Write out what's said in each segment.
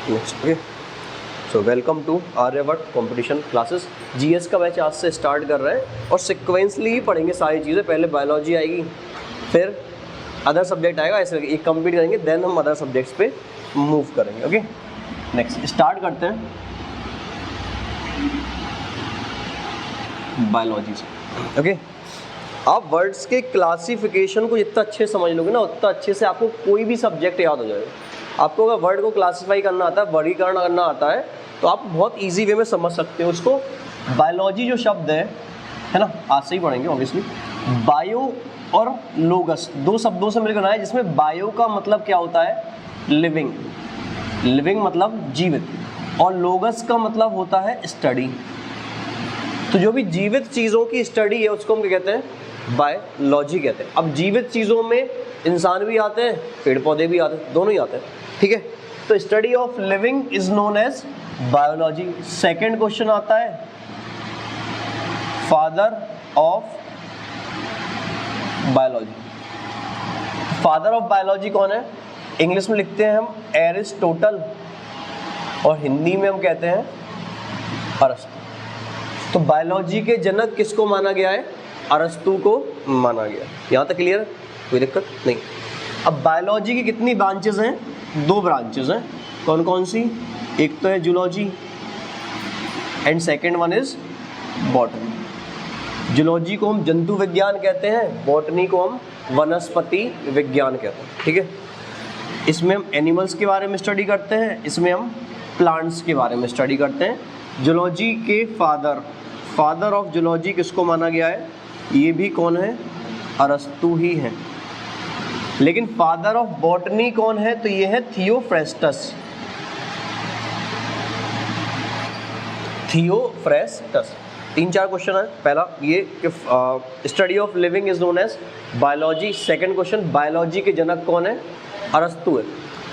Next. Okay, so welcome to Aryabhatta competition classes. GS का batch आज से स्टार्ट कर रहे हैं और सिक्वेंसली पढ़ेंगे सारी चीज़ें। पहले बायोलॉजी आएगी, फिर अदर सब्जेक्ट आएगा, ऐसे एक कंप्लीट करेंगे, देन हम अदर सब्जेक्ट्स पे मूव करेंगे। ओके, नेक्स्ट स्टार्ट करते हैं बायोलॉजी से। ओके, आप वर्ड्स के क्लासिफिकेशन को जितना अच्छे से समझ लोगे ना, उतना अच्छे से आपको कोई भी सब्जेक्ट याद हो जाएगा। आपको अगर वर्ड को क्लासीफाई करना आता है, वर्गीकरण करना आता है, तो आप बहुत इजी वे में समझ सकते हो उसको। बायोलॉजी जो शब्द है ना, आज से ही पढ़ेंगे ऑब्वियसली। बायो और लोगस दो शब्दों से मिलकर बना है, जिसमें बायो का मतलब क्या होता है, लिविंग, लिविंग मतलब जीवित, और लोगस का मतलब होता है स्टडी। तो जो भी जीवित चीज़ों की स्टडी है उसको हम क्या कहते हैं, बायोलॉजी कहते हैं। अब जीवित चीज़ों में इंसान भी आते हैं, पेड़ पौधे भी आते हैं, दोनों ही आते हैं, ठीक है। तो study of living is known as biology. Second question आता है, father of biology. Father of biology कौन है? इंग्लिश में लिखते हैं हम एरिस्टोटल, और हिंदी में हम कहते हैं अरस्तु। तो बायोलॉजी के जनक किसको माना गया है? अरस्तु को माना गया। यहाँ तक क्लियर? कोई दिक्कत नहीं। अब बायोलॉजी की कितनी ब्रांचेस हैं? दो ब्रांचेस हैं। कौन कौन सी? एक तो है zoology and second one is botany. Zoology को हम जंतु विज्ञान कहते हैं, बॉटनी को हम वनस्पति विज्ञान कहते हैं, ठीक है। इसमें हम एनिमल्स के बारे में स्टडी करते हैं, इसमें हम प्लांट्स के बारे में स्टडी करते हैं। जूलॉजी के फादर ऑफ जूलॉजी किसको माना गया है? ये भी कौन है? अरस्तु ही है। लेकिन फादर ऑफ बॉटनी कौन है? तो ये है थियोफ्रेस्टस। थियोफ्रेस्टस। 3-4 क्वेश्चन है। पहला ये कि study of living is known as biology. Second question, biology के जनक कौन है? अरस्तु है।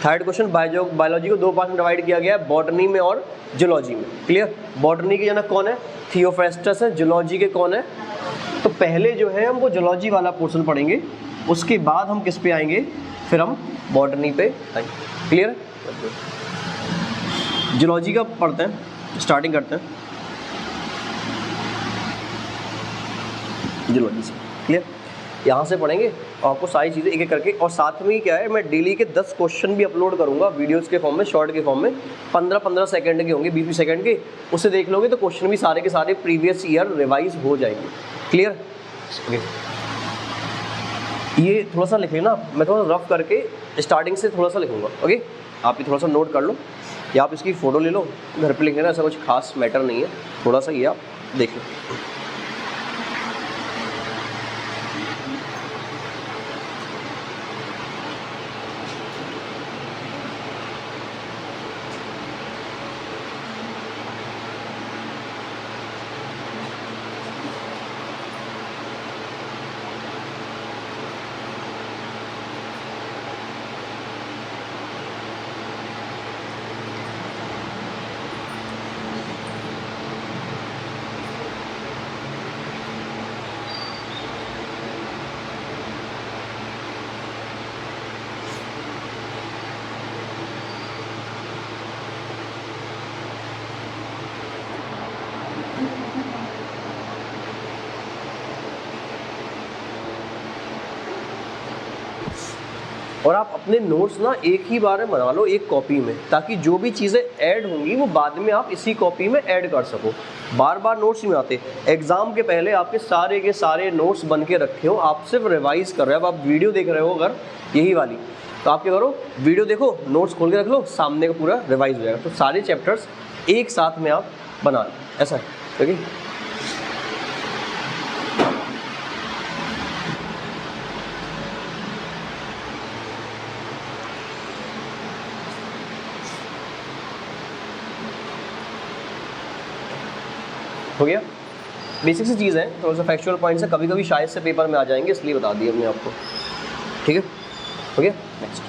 थर्ड क्वेश्चन, बायोलॉजी को दो पार्ट में डिवाइड किया गया है, बॉटनी में और जूलॉजी में। क्लियर? बॉटनी के जनक कौन है? थियोफ्रेस्टस है। जूलॉजी के कौन है? तो पहले जो है हम वो जूलॉजी वाला पोर्शन पढ़ेंगे, उसके बाद हम किस पे आएंगे, फिर हम बॉटनी पे आएंगे। क्लियर? जूलॉजी का पढ़ते हैं, स्टार्टिंग करते हैं जूलॉजी से। क्लियर? यहाँ से पढ़ेंगे और आपको सारी चीज़ें एक एक करके, और साथ में ही क्या है, मैं डेली के 10 क्वेश्चन भी अपलोड करूँगा वीडियोस के फॉर्म में, शॉर्ट के फॉर्म में। 15-15 सेकंड के होंगे, 20-20 सेकंड के। उससे देख लोगे तो क्वेश्चन भी सारे के सारे प्रीवियस ईयर रिवाइज हो जाएंगे। क्लियर? ओके, ये थोड़ा सा लिख लेना, मैं थोड़ा रफ करके स्टार्टिंग से थोड़ा सा लिखूँगा। ओके, आप ये थोड़ा सा नोट कर लो या आप इसकी फ़ोटो ले लो, घर पे लिख लेना, ऐसा कुछ खास मैटर नहीं है। थोड़ा सा ये आप देख लो। और आप अपने नोट्स ना एक ही बार में बना लो, एक कॉपी में, ताकि जो भी चीज़ें ऐड होंगी वो बाद में आप इसी कॉपी में ऐड कर सको। बार बार नोट्स नहीं आते। एग्जाम के पहले आपके सारे के सारे नोट्स बन के रखे हो, आप सिर्फ रिवाइज कर रहे हो। अब आप वीडियो देख रहे हो अगर यही वाली, तो आप क्या करो, वीडियो देखो, नोट्स खोल के रख लो, सामने का पूरा रिवाइज हो जाएगा। तो सारे चैप्टर्स एक साथ में आप बना लो, ऐसा है। ठीक है, हो गया। बेसिक सी चीज़ है, थोड़ा सा फैक्चुअल पॉइंट्स है, कभी कभी शायद से पेपर में आ जाएंगे, इसलिए बता दिया हमने आपको। ठीक है, हो गया। नेक्स्ट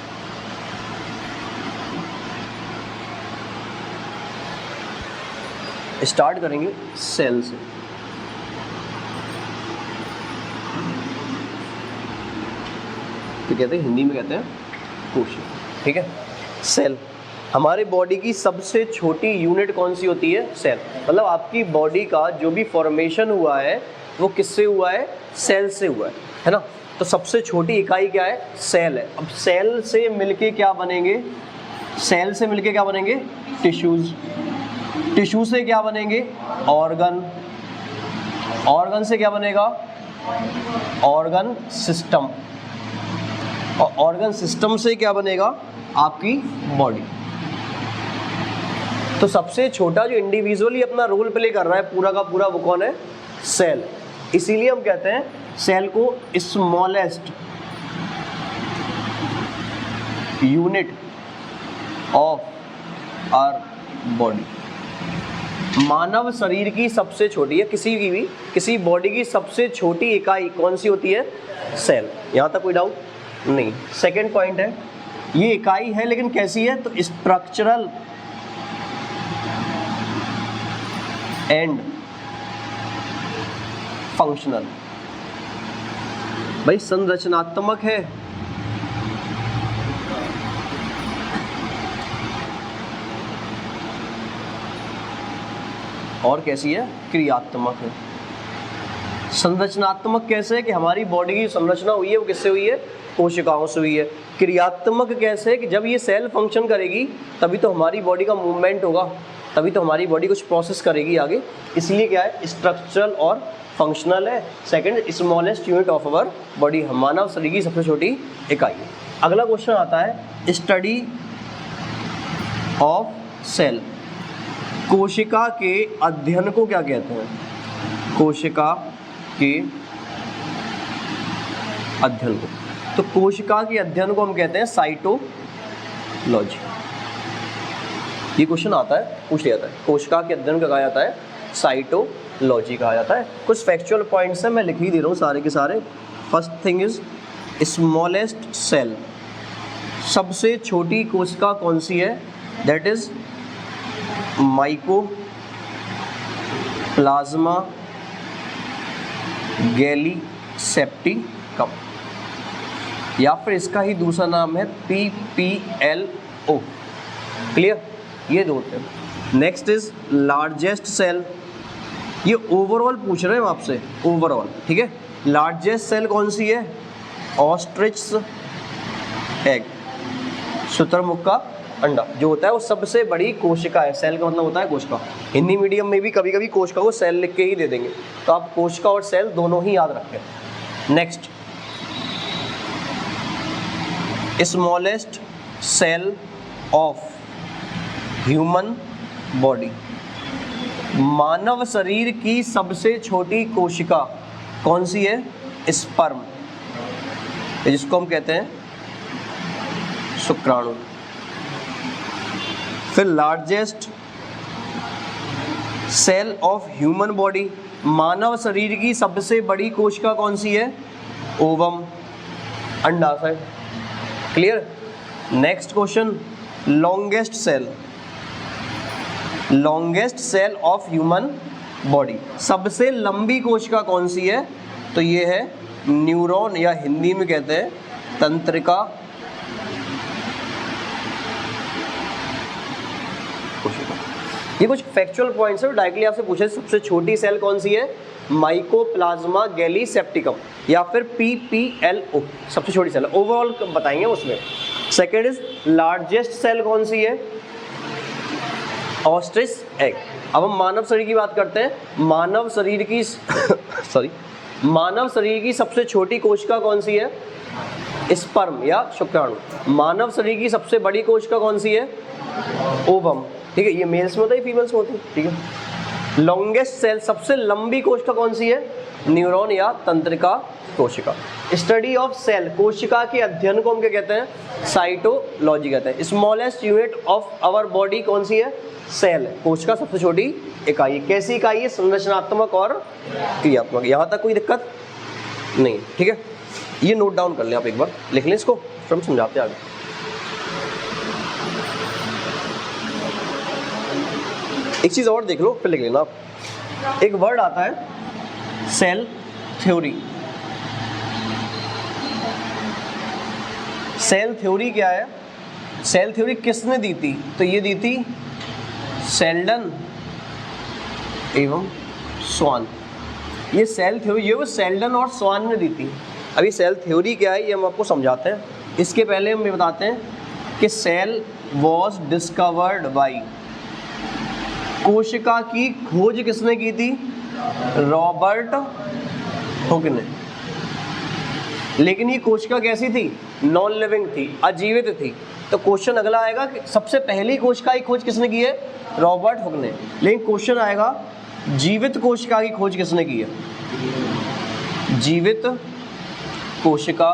स्टार्ट करेंगे सेल से। तो कहते हैं, हिंदी में कहते हैं कोशिका। ठीक है, सेल। हमारे बॉडी की सबसे छोटी यूनिट कौन सी होती है? सेल। मतलब आपकी बॉडी का जो भी फॉर्मेशन हुआ है वो किससे हुआ है? सेल से हुआ है ना। तो सबसे छोटी इकाई क्या है? सेल है। अब सेल से मिलके क्या बनेंगे? सेल से मिलके क्या बनेंगे? टिश्यूज। टिश्यू से क्या बनेंगे? ऑर्गन। ऑर्गन से क्या बनेगा? Organ system. और ऑर्गन सिस्टम से क्या बनेगा? आपकी बॉडी। तो सबसे छोटा जो इंडिविजुअली अपना रोल प्ले कर रहा है पूरा का पूरा वो कौन है? सेल। इसीलिए हम कहते हैं सेल को smallest unit of our body. मानव शरीर की सबसे छोटी है किसी बॉडी की सबसे छोटी इकाई कौन सी होती है? सेल। यहां तक कोई डाउट नहीं। सेकंड पॉइंट है, ये इकाई है लेकिन कैसी है? तो स्ट्रक्चरल एंड फंक्शनल। भाई संरचनात्मक है और कैसी है? क्रियात्मक है। संरचनात्मक कैसे है? कि हमारी बॉडी की संरचना हुई है वो किससे हुई है? कोशिकाओं से हुई है। क्रियात्मक कैसे है? कि जब ये सेल फंक्शन करेगी तभी तो हमारी बॉडी का मूवमेंट होगा, तभी तो हमारी बॉडी कुछ प्रोसेस करेगी आगे। इसलिए क्या है? स्ट्रक्चरल और फंक्शनल है। Second, smallest unit of our body, मानव शरीर की सबसे छोटी इकाई है। अगला क्वेश्चन आता है स्टडी ऑफ सेल। कोशिका के अध्ययन को क्या कहते हैं? कोशिका के अध्ययन को, तो कोशिका के अध्ययन को हम कहते हैं साइटोलॉजी। ये क्वेश्चन आता है, पूछ लिया जाता है। कोशिका के अध्ययन को कहा जाता है साइटोलॉजी कहा जाता है। कुछ फैक्चुअल पॉइंट्स हैं, मैं लिख ही दे रहा हूँ सारे के सारे। First thing is smallest cell. सबसे छोटी कोशिका कौन सी है? दैट इज माइकोप्लाज्मा गैलीसेप्टिकम, या फिर इसका ही दूसरा नाम है PPLO। क्लियर? ये दो होते हैं। Next is largest cell. ये ओवरऑल पूछ रहे हैं हम आपसे, ओवरऑल, ठीक है। लार्जेस्ट सेल कौन सी है? ऑस्ट्रिच एग, शुतुरमुर्ग का अंडा जो होता है वो सबसे बड़ी कोशिका है। सेल का मतलब होता है कोशिका। हिंदी मीडियम में भी कभी कभी कोशिका को सेल लिख के ही दे देंगे, तो आप कोशिका और सेल दोनों ही याद रखें। Next, smallest cell of human body. मानव शरीर की सबसे छोटी कोशिका कौन सी है? स्पर्म, जिसको हम कहते हैं शुक्राणु। फिर largest cell of human body, मानव शरीर की सबसे बड़ी कोशिका कौन सी है? ओवम, अंडाशय। Clear? Next question, longest cell. Longest cell of human body, सबसे लंबी कोशिका कौन सी है? तो ये है न्यूरॉन, या हिंदी में कहते हैं तंत्रिका कोशिका। ये कुछ फैक्चुअल पॉइंट्स है, डायरेक्टली आपसे पूछे सबसे छोटी सेल कौन सी है? माइकोप्लाज्मा गैलीसेप्टिकम या फिर PPLO, सबसे छोटी सेल। ओवरऑल बताएंगे उसमें। सेकेंड इज लार्जेस्ट सेल कौन सी है? Ostrich egg. अब हम मानव शरीर की बात करते हैं। मानव शरीर की मानव शरीर की सबसे छोटी कोशिका कौन सी है? स्पर्म या शुक्राणु। मानव शरीर की सबसे बड़ी कोशिका कौन सी है? ओवम। ठीक है, ये मेल्स में होता है, फीमेल्स में होती है। ठीक है। लॉन्गेस्ट सेल, सबसे लंबी कोशिका कौन सी है? न्यूरॉन या तंत्रिका कोशिका। स्टडी ऑफ सेल, कोशिका के अध्ययन को हम क्या कहते हैं? साइटोलॉजी कहते हैं। Smallest unit of our body कौन सी है? सेल। कोशिका सबसे छोटी इकाई। कैसी इकाई है? संरचनात्मक और क्रियात्मक। यहाँ तक कोई दिक्कत नहीं? ठीक है, ये नोट डाउन कर लें आप, एक बार लिख लें इसको, फिर हम समझाते हैं आगे। एक चीज़ और देख लो, फिर लिख लेना आप। एक वर्ड आता है सेल थ्योरी। सेल थ्योरी क्या है? सेल थ्योरी किसने दी थी? तो ये दी थी शेल्डन एवं स्वान। ये सेल थ्योरी ये वो शेल्डन और स्वान ने दी थी। अभी सेल थ्योरी क्या है ये हम आपको समझाते हैं। इसके पहले हम ये बताते हैं कि सेल वॉज डिस्कवर्ड बाई, कोशिका की खोज किसने की थी? रॉबर्ट हुक ने। लेकिन ये कोशिका कैसी थी? नॉन लिविंग थी, अजीवित थी। तो क्वेश्चन अगला आएगा कि सबसे पहली कोशिका की खोज किसने की है? रॉबर्ट हुक ने। लेकिन क्वेश्चन आएगा जीवित कोशिका की खोज किसने की है? जीवित कोशिका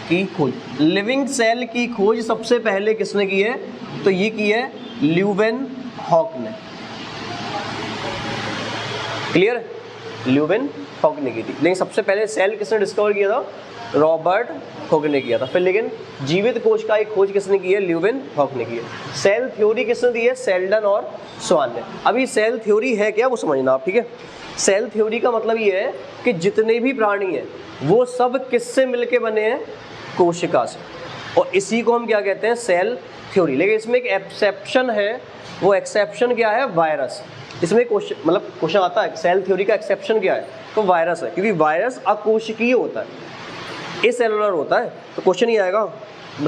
की खोज, लिविंग सेल की खोज सबसे पहले किसने की है? तो ये की है ल्यूवेन हॉक ने। क्लियर है? ल्यूवेन हॉक ने की थी। लेकिन सबसे पहले सेल किसने डिस्कवर किया था? रॉबर्ट हुक ने किया था। फिर लेकिन जीवित कोशिका की खोज किसने की है? ल्यूवेन हॉक ने की है। सेल थ्योरी किसने दी है? शेल्डन और स्वान ने। अभी सेल थ्योरी है क्या वो समझना आप, ठीक है? सेल थ्योरी का मतलब ये है कि जितने भी प्राणी हैं वो सब किससे मिलके बने हैं? कोशिका से। और इसी को हम क्या कहते हैं? Cell theory. लेकिन इसमें एक एक्सेप्शन है। वो एक्सेप्शन क्या है? वायरस। इसमें क्वेश्चन आता है सेल थ्योरी का एक्सेप्शन क्या है? तो वायरस है, क्योंकि वायरस अकोशिकीय होता है, एसेलुलर होता है। तो क्वेश्चन ही आएगा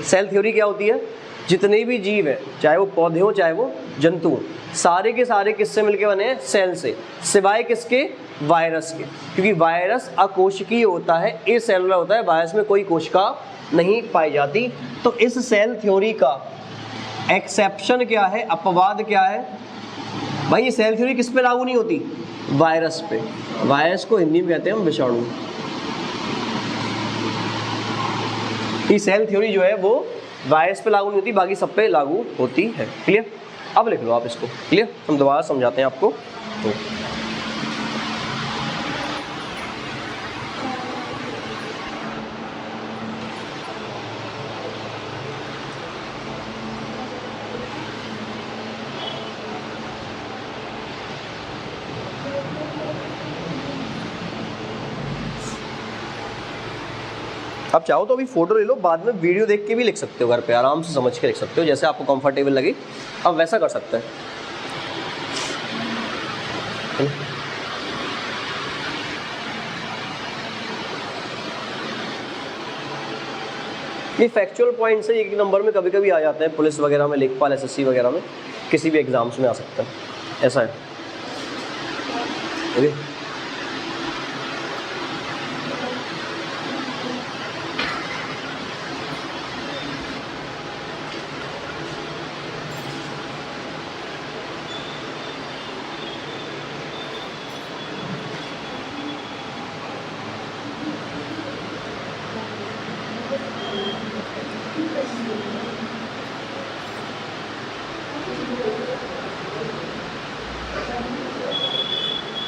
सेल थ्योरी क्या होती है? जितने भी जीव हैं, चाहे वो पौधे हो चाहे वो जंतु हो, सारे के सारे किससे मिलके बने हैं? सेल से, सिवाय किसके? वायरस के। क्योंकि वायरस अकोशिकीय होता है, एसेलुलर होता है, वायरस में कोई कोशिका नहीं पाई जाती। तो इस सेल थ्योरी का एक्सेप्शन क्या है? अपवाद क्या है? भाई ये सेल थ्योरी किस पे लागू नहीं होती? वायरस पे। वायरस को हिंदी में कहते हैं हम विषाणु। ये सेल थ्योरी जो है वो वायरस पे लागू नहीं होती, बाकी सब पे लागू होती है। क्लियर? अब लिख लो आप इसको। क्लियर? हम दोबारा समझाते हैं आपको। तो आप चाहो तो अभी फोटो ले लो, बाद में वीडियो देख के भी लिख सकते हो, घर पे आराम से समझ के लिख सकते हो, जैसे आपको कंफर्टेबल लगे अब वैसा कर सकते हैं। ये फैक्चुअल पॉइंट से एक नंबर में कभी कभी आ जाते हैं, पुलिस वगैरह में, लेखपाल, एसएससी वगैरह में, किसी भी एग्जाम्स में आ सकता है, ऐसा है। ओके,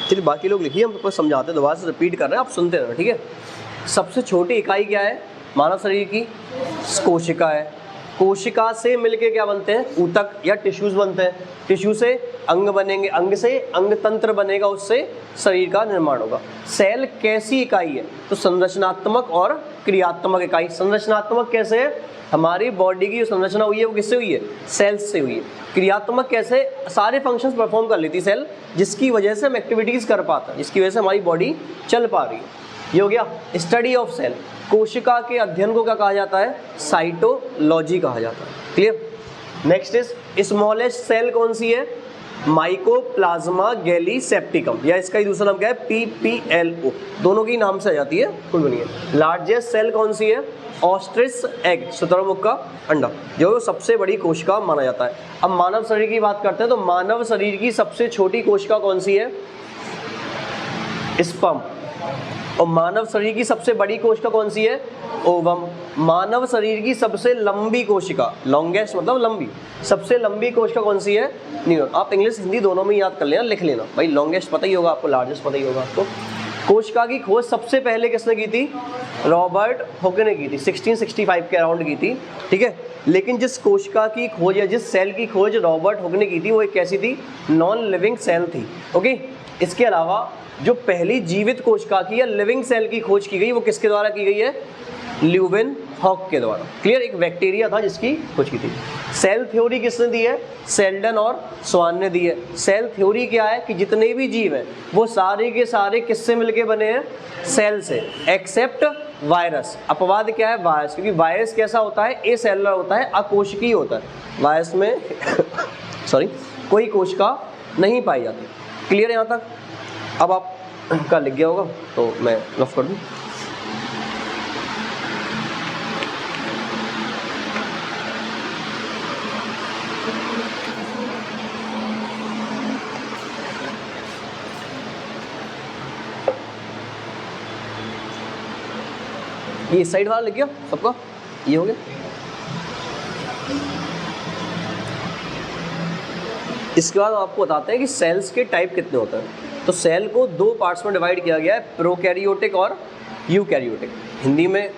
चलिए बाकी लोग लिखिए, हम आपको समझाते हैं, दोबारा से रिपीट कर रहे हैं, आप सुनते रहना, ठीक है। सबसे छोटी इकाई क्या है मानव शरीर की? कोशिका है। कोशिका से मिलके क्या बनते हैं? ऊतक या टिश्यूज बनते हैं। टिश्यू से अंग बनेंगे, अंग से अंग तंत्र बनेगा, उससे शरीर का निर्माण होगा। सेल कैसी इकाई है? तो संरचनात्मक और क्रियात्मक इकाई। संरचनात्मक कैसे है? हमारी बॉडी की जो संरचना हुई है वो किससे हुई है? सेल्स से हुई है। क्रियात्मक कैसे? सारे फंक्शंस परफॉर्म कर लेती सेल, जिसकी वजह से हम एक्टिविटीज़ कर पाते हैं, जिसकी वजह से हमारी बॉडी चल पा रही है। ये हो गया स्टडी ऑफ सेल। कोशिका के अध्ययन को क्या कहा जाता है? साइटोलॉजी कहा जाता है। Clear? Next is smallest cell कौन सी है? माइकोप्लाज्मा गैलीसेप्टिकम, या इसका ही दूसरा नाम क्या है? PPLO। दोनों की नाम से आ जाती है, कुल बनिए। लार्जेस्ट सेल कौन सी है? ऑस्ट्रिच एग, शुतुरमुर्ग का अंडा, जो सबसे बड़ी कोशिका माना जाता है। अब मानव शरीर की बात करते हैं, तो मानव शरीर की सबसे छोटी कोशिका कौन सी है? स्पर्म। और मानव शरीर की सबसे बड़ी कोशिका कौन सी है? ओवम। मानव शरीर की सबसे लंबी कोशिका, लॉन्गेस्ट मतलब लंबी, सबसे लंबी कोशिका कौन सी है? न्यूरॉन। आप इंग्लिश हिंदी दोनों में याद कर लेना, लिख लेना भाई। लॉन्गेस्ट पता ही होगा आपको, लार्जेस्ट पता ही होगा आपको। कोशिका की खोज सबसे पहले किसने की थी? रॉबर्ट हुक ने की थी, 1665 के अराउंड की थी, ठीक है। लेकिन जिस कोशिका की खोज या जिस सेल की खोज रॉबर्ट हुक ने की थी वो एक कैसी थी? नॉन लिविंग सेल थी। ओके, इसके अलावा जो पहली जीवित कोशिका की या लिविंग सेल की खोज की गई वो किसके द्वारा की गई है? ल्यूवेन हॉक के द्वारा। क्लियर, एक बैक्टीरिया था जिसकी खोज की थी। सेल थ्योरी किसने दी है? सेल्डन और स्वान ने दी है। सेल थ्योरी क्या है कि जितने भी जीव हैं वो सारे के सारे किससे मिलके बने हैं? सेल से, एक्सेप्ट वायरस। अपवाद क्या है? वायरस, क्योंकि वायरस कैसा होता है? ए सेलुलर होता है, अकोशिकीय होता है। वायरस में सॉरी कोई कोशिका नहीं पाई जाती। क्लियर है यहाँ तक? अब आप का लिख गया होगा तो मैं रफ कर दूँ। ये इस साइड वाला लिख गया सबका? ये हो गया। इसके बाद आपको बताते हैं कि सेल्स के टाइप कितने होते हैं। तो सेल को दो पार्ट्स में डिवाइड किया गया है, प्रोकैरियोटिक और यूकैरियोटिक। हिंदी में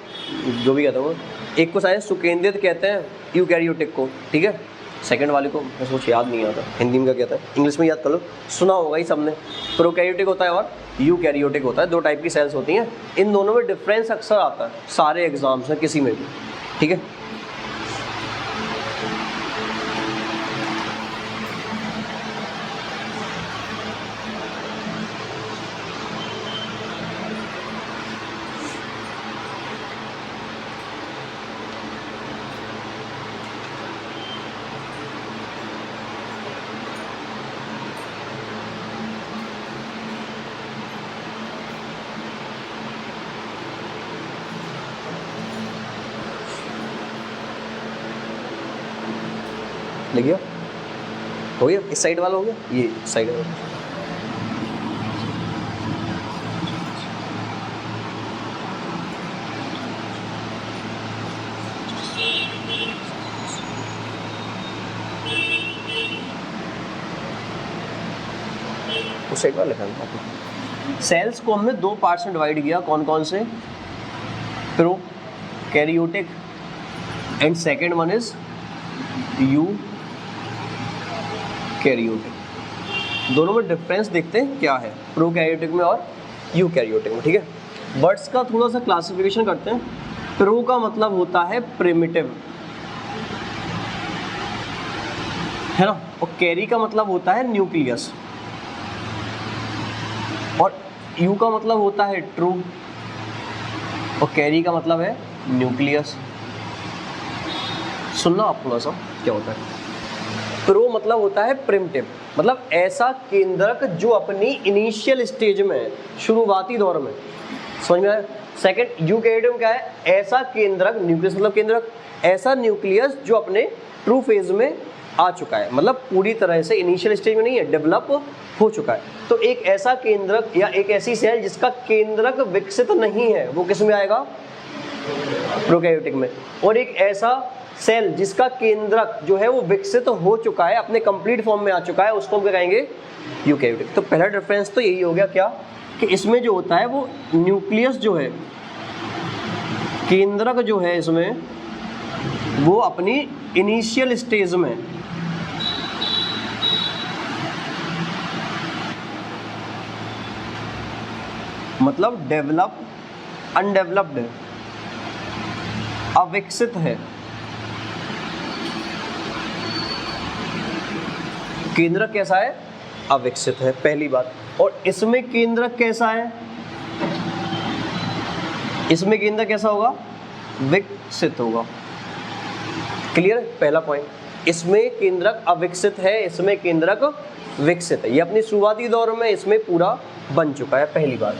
जो भी कहता हूँ, एक को शायद सुकेंद्रित कहते हैं यूकैरियोटिक को, ठीक है। सेकंड वाले को मैं सोच याद नहीं आता हिंदी में क्या कहता है, इंग्लिश में याद कर लो, सुना होगा ही सबने। प्रोकैरियोटिक होता है और यूकैरियोटिक होता है, दो टाइप की सेल्स होती हैं। इन दोनों में डिफरेंस अक्सर आता है सारे एग्जाम्स में, किसी में भी, ठीक है। लिख गया? हो गया? इस साइड वाला हो गया, ये साइड वाला। उस साइड वाला लिखा है। सेल्स को हमने दो पार्ट्स में डिवाइड किया, कौन कौन से? Prokaryotic and second one is eukaryotic. दोनों में डिफरेंस देखते हैं क्या है प्रोकैरियोटिक में और यूकैरियोटिक में, ठीक है। वर्ड्स का थोड़ा सा क्लासिफिकेशन करते हैं। प्रो का मतलब होता है प्रिमिटिव, है ना, और कैरी का मतलब होता है न्यूक्लियस, और यू का मतलब होता है ट्रू, और कैरी का मतलब है न्यूक्लियस। सुनना आप थोड़ा सा क्या होता है। प्रो मतलब होता है प्रिमिटिव, मतलब ऐसा केंद्रक जो अपनी इनिशियल स्टेज में है, शुरुआती दौर में, समझ में आया। सेकंड यूकैरियोटिक क्या है? ऐसा केंद्रक, न्यूक्लियस मतलब केंद्रक, ऐसा न्यूक्लियस जो अपने ट्रू फेज में आ चुका है, मतलब पूरी तरह से इनिशियल स्टेज में नहीं है, डेवलप हो चुका है। तो एक ऐसा केंद्रक या एक ऐसी सेल जिसका केंद्रक विकसित नहीं है, वो किस में आएगा? प्रोकैरियोटिक में। और एक ऐसा सेल जिसका केंद्रक जो है वो विकसित हो चुका है, अपने कंप्लीट फॉर्म में आ चुका है, उसको हम क्या कहेंगे? यूकैरियोटिक। तो पहला डिफरेंस तो यही हो गया क्या, कि इसमें जो होता है वो न्यूक्लियस जो है, केंद्रक जो है इसमें, वो अपनी इनिशियल स्टेज में मतलब डेवलप, अनडेवलप्ड है, अविकसित है। केंद्रक कैसा है? अविकसित है, पहली बात। और इसमें केंद्रक कैसा है? इसमें केंद्रक कैसा होगा? विकसित होगा। क्लियर? पहला पॉइंट। इसमें केंद्रक अविकसित है, इसमें केंद्रक विकसित है। ये अपनी शुरुआती दौर में इसमें पूरा बन चुका है, पहली बात।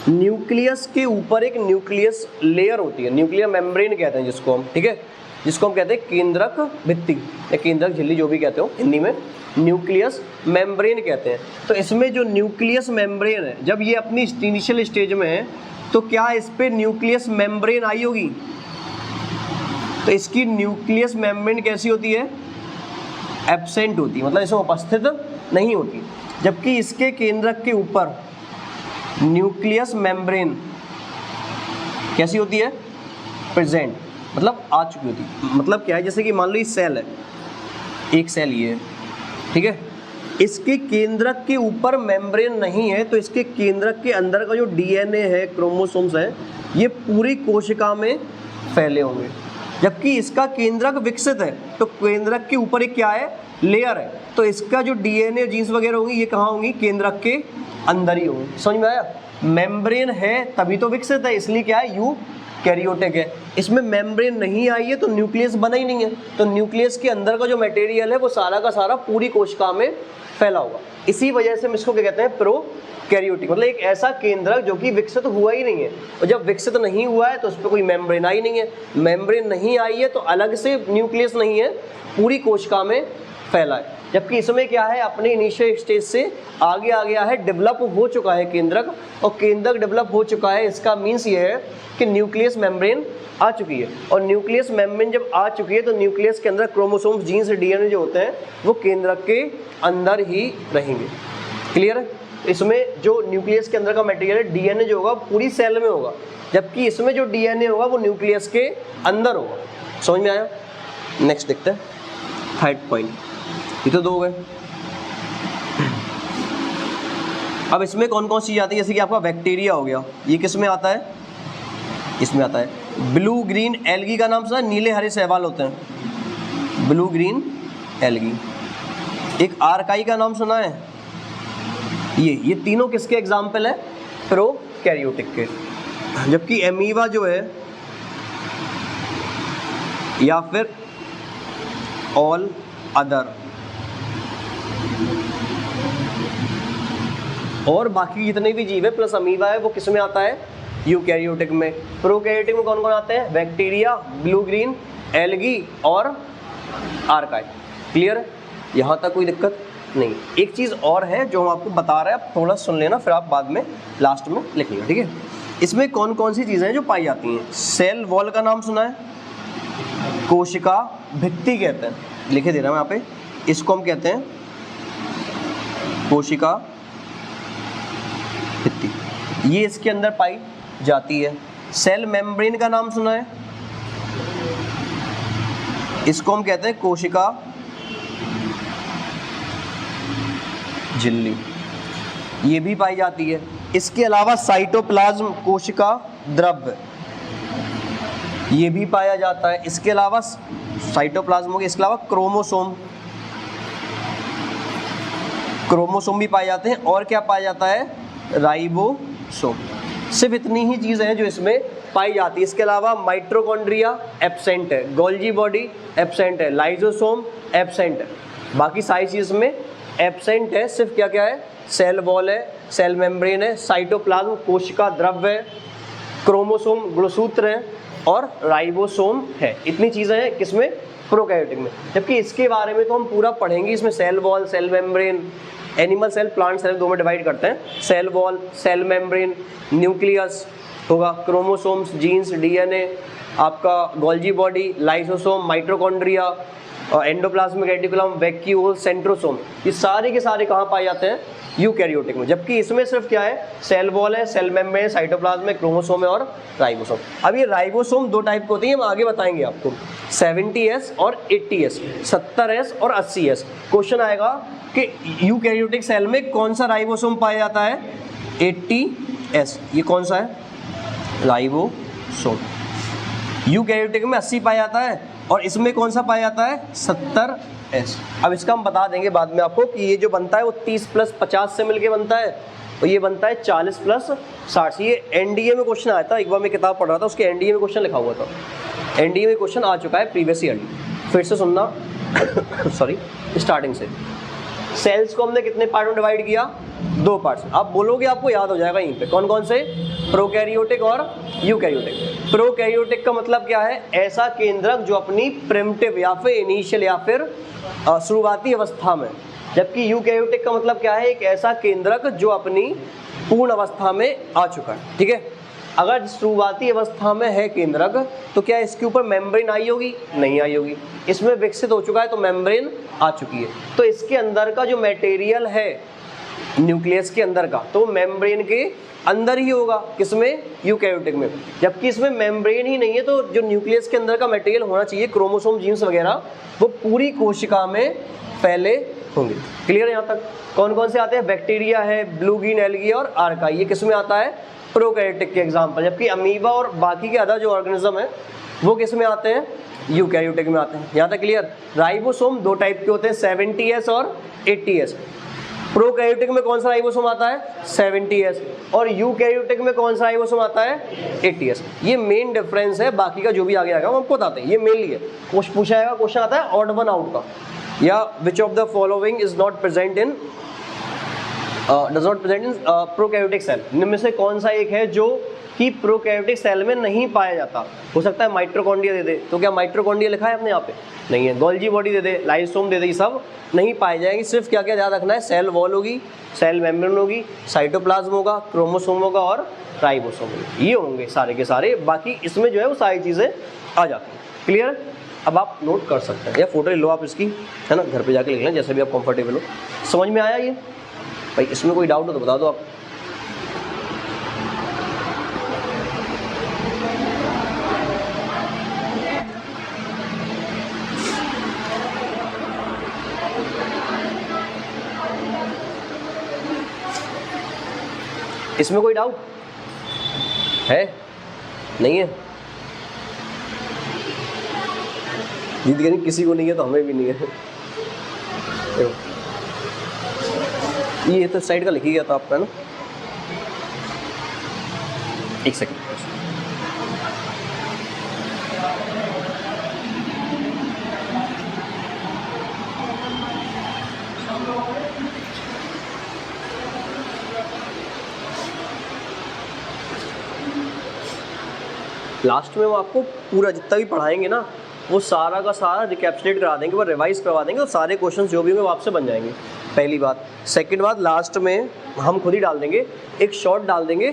न्यूक्लियस के ऊपर एक न्यूक्लियस लेयर होती है, न्यूक्लियर मेम्ब्रेन कहते हैं जिसको हम, ठीक है, जिसको हम कहते हैं केंद्रक भित्ति या केंद्रक झिल्ली, जो भी कहते हो हिंदी में, न्यूक्लियस मेम्ब्रेन कहते हैं। तो इसमें जो न्यूक्लियस मेम्ब्रेन है, जब ये अपनी इनिशियल स्टेज में है, तो क्या इस पे न्यूक्लियस मेम्ब्रेन आई होगी? तो इसकी न्यूक्लियस मेम्ब्रेन कैसी होती है? एब्सेंट होती है, मतलब इसमें उपस्थित नहीं होती। जबकि इसके केंद्रक के ऊपर न्यूक्लियस मेम्ब्रेन कैसी होती है? प्रेजेंट, मतलब आ चुकी होती है। मतलब क्या है, जैसे कि मान लो ये सेल है, एक सेल ये है, ठीक है, इसके केंद्रक के ऊपर मेम्ब्रेन नहीं है, तो इसके केंद्रक के अंदर का जो डीएनए है, क्रोमोसोम्स है, ये पूरी कोशिका में फैले होंगे। जबकि इसका केंद्रक विकसित है, तो केंद्रक के ऊपर एक क्या है, लेयर है, तो इसका जो डीएनए जीन्स वगैरह होंगी ये कहाँ होंगी, केंद्रक के अंदर ही होंगी। समझ में आया? मेम्ब्रेन है तभी तो विकसित है, इसलिए क्या है, यूकैरियोटिक है। इसमें मेम्ब्रेन नहीं आई है तो न्यूक्लियस बना ही नहीं है, तो न्यूक्लियस के अंदर का जो मटेरियल है वो सारा का सारा पूरी कोशिका में फैला होगा। इसी वजह से हम इसको क्या कहते हैं, प्रोकैरियोटिक, मतलब एक ऐसा केंद्रक जो कि विकसित हुआ ही नहीं है। और जब विकसित नहीं हुआ है तो उस पर कोई मेम्ब्रेन आई नहीं है, मेम्ब्रेन नहीं आई है तो अलग से न्यूक्लियस नहीं है, पूरी कोशिका में फैला है। जबकि इसमें क्या है, अपने इनिशियल स्टेज से आगे आ गया है, डेवलप हो चुका है केंद्रक, और केंद्रक डेवलप हो चुका है, इसका मीन्स ये है कि न्यूक्लियस मेम्ब्रेन आ चुकी है। और न्यूक्लियस मेम्ब्रेन जब आ चुकी है तो न्यूक्लियस के अंदर क्रोमोसोम्स, जीन्स, डीएनए जो होते हैं वो केंद्रक के अंदर ही रहेंगे। क्लियर है? इसमें जो न्यूक्लियस के अंदर का मटेरियल है, डीएनए जो होगा पूरी सेल में होगा, जबकि इसमें जो डीएनए होगा वो न्यूक्लियस के अंदर होगा। समझ में आया? नेक्स्ट देखते हैं, थर्ड पॉइंट। ये तो दो हो गए। अब इसमें कौन कौन सी चीज़ आती है, जैसे कि आपका बैक्टीरिया हो गया, ये किस में आता है, इसमें आता है। ब्लू ग्रीन एल्गी का नाम सुना, नीले हरे शैवाल होते हैं, ब्लू ग्रीन एल्गी। एक आर्काई का नाम सुना है, ये तीनों किसके एग्जाम्पल है, प्रोकैरियोटिक के। जबकि एमीबा जो है या फिर ऑल अदर, और बाकी जितने भी जीव है प्लस अमीबा है वो किस में आता है, यूकैरियोटिक में। प्रोकैरियोटिक में कौन कौन आते हैं, बैक्टीरिया, ब्लू ग्रीन एल्गी और आर्काई। क्लियर है? यहाँ तक कोई दिक्कत नहीं। एक चीज़ और है जो हम आपको बता रहे हैं, आप थोड़ा सुन लेना, फिर आप बाद में लास्ट में लिखिएगा, ठीक है। इसमें कौन कौन सी चीज़ें हैं जो पाई जाती हैं। सेल वॉल का नाम सुना है, कोशिका भित्ति कहते हैं, लिखे दे रहा हूँ यहाँ पे, इसको हम कहते हैं कोशिका भित्ति, ये इसके अंदर पाई जाती है। सेल मेम्ब्रेन का नाम सुना है, इसको हम कहते हैं कोशिका झिल्ली, ये भी पाई जाती है। इसके अलावा साइटोप्लाज्म कोशिका द्रव्य, ये भी पाया जाता है। इसके अलावा साइटोप्लाज्म हो गया, इसके अलावा क्रोमोसोम भी पाए जाते हैं। और क्या पाया जाता है, राइबोसोम। सिर्फ इतनी ही चीज़ें हैं जो इसमें पाई जाती है। इसके अलावा माइटोकॉन्ड्रिया एब्सेंट है, गोल्जी बॉडी एब्सेंट है, लाइजोसोम एब्सेंट है, बाकी सारी चीज़ में एब्सेंट है। सिर्फ क्या क्या है, सेल वॉल है, सेल मेम्ब्रेन है, साइटोप्लाज्म कोशिका द्रव्य है, क्रोमोसोम गुणसूत्र है और राइबोसोम है। इतनी चीज़ें हैं किसमें, प्रोकैरियोटिक में। जबकि इसके बारे में तो हम पूरा पढ़ेंगे, इसमें cell wall, cell membrane, animal cell, plant cell दो में डिवाइड करते हैं। Cell wall, cell membrane, nucleus होगा, क्रोमोसोम्स, जीन्स, डीएनए, आपका Golgi body, lysosome, mitochondria, endoplasmic reticulum, vacuole, centrosome, ये सारे के सारे कहाँ पाए जाते हैं, यूकैरियोटिक में। जबकि इसमें सिर्फ क्या है, सेल वॉल है, सेल मेम्ब्रेन, साइटोप्लाज्म है, क्रोमोसोम है और राइबोसोम। अब ये राइबोसोम दो टाइप के होती हैं, हम आगे बताएंगे आपको, 70S और 80S, 70S और 80S। क्वेश्चन आएगा कि यूकैरियोटिक सेल में कौन सा राइबोसोम पाया जाता है, 80S, ये कौन सा है, राइबोसोम। यूकैरियोटिक में 80 पाया जाता है और इसमें कौन सा पाया जाता है, 70S। अब इसका हम बता देंगे बाद में आपको कि ये जो बनता है वो 30 + 50 से मिलके बनता है और ये बनता है 40 + 60। ये एनडीए में क्वेश्चन आया था, एक बार मैं किताब पढ़ रहा था, उसके एनडीए में क्वेश्चन लिखा हुआ था। एनडीए में क्वेश्चन आ चुका है प्रीवियस ईयर, फिर से सुनना सॉरी स्टार्टिंग से। सेल्स को हमने कितने पार्ट में डिवाइड किया, 2 पार्ट्स। आप बोलोगे आपको याद हो जाएगा यहीं पे, कौन कौन से, प्रोकैरियोटिक और यूकैरियोटिक। प्रोकैरियोटिक का मतलब क्या है, ऐसा केंद्रक जो अपनी प्रिमिटिव या फिर इनिशियल या फिर शुरुआती अवस्था में। जबकि यूकैरियोटिक का मतलब क्या है, एक ऐसा केंद्रक जो अपनी पूर्ण अवस्था में आ चुका है। ठीक है, अगर शुरुआती अवस्था में है केंद्रक तो क्या इसके ऊपर मेम्ब्रेन आई होगी, नहीं आई होगी। इसमें विकसित हो चुका है तो मेम्ब्रेन आ चुकी है, तो इसके अंदर का जो मटेरियल है न्यूक्लियस के अंदर का, तो मेम्ब्रेन के अंदर ही होगा, किसमें, यूकैरियोटिक में। जबकि इसमें मेम्ब्रेन ही नहीं है तो जो न्यूक्लियस के अंदर का मटेरियल होना चाहिए, क्रोमोसोम, जीन्स वगैरह, वो पूरी कोशिका में फैले होंगे। क्लियर है यहाँ तक। कौन कौन से आते हैं, बैक्टीरिया है, ब्लू ग्रीन एल्गी और आर्काई, ये किसमें आता है, प्रोकैरियोटिक के एग्जाम्पल। जबकि अमीबा और बाकी के अदर जो ऑर्गेनिज्म है वो किस में आते हैं, यूकैरियोटिक में आते हैं। यहाँ तक क्लियर। राइबोसोम दो टाइप के होते हैं, 70S और 80S। प्रोकैरियोटिक में कौन सा राइबोसोम आता है, 70S, और यूकैरियोटिक में कौन सा राइबोसोम आता है, 80S। ये मेन डिफरेंस है, बाकी का जो भी आगे आएगा वो हमको बताते हैं। ये मेनली है, पूछा जाएगा, क्वेश्चन आता है ऑड वन आउट का, या which of the following is not present in does not present in prokaryotic cell. इनमें से कौन सा एक है जो कि प्रोकैरियोटिक सेल में नहीं पाया जाता। हो सकता है माइटोकॉन्ड्रिया दे दे, तो क्या माइटोकॉन्ड्रिया लिखा है अपने यहाँ पे, नहीं है। गोल्जी बॉडी दे दे, लाइसोम दे दे, ये सब नहीं पाए जाएंगे। सिर्फ क्या क्या याद रखना है, सेल वॉल होगी, सेल मेम्ब्रेन होगी, साइटोप्लाज्म होगा, क्रोमोसोम होगा और राइबोसोम होगा, ये होंगे सारे के सारे। बाकी इसमें जो है वो सारी चीज़ें आ जाती हैं। क्लियर। अब आप नोट कर सकते हैं या फोटो ले लो आप इसकी, है ना, घर पे जाके लिख लें जैसे भी आप कंफर्टेबल हो। समझ में आया ये भाई? इसमें कोई डाउट हो तो बता दो आप। इसमें कोई डाउट है? नहीं है? जीत गए, किसी को नहीं है तो हमें भी नहीं है। ये तो साइड का लिख ही गया था आपका ना। एक सेकंड, लास्ट में वो आपको पूरा जितना भी पढ़ाएंगे ना वो सारा का सारा रिकैप्सुलेट करा देंगे, वो रिवाइज करवा देंगे, तो सारे क्वेश्चंस जो भी होंगे वो आपसे बन जाएंगे। पहली बात। सेकंड बात, लास्ट में हम खुद ही डाल देंगे, एक शॉर्ट डाल देंगे,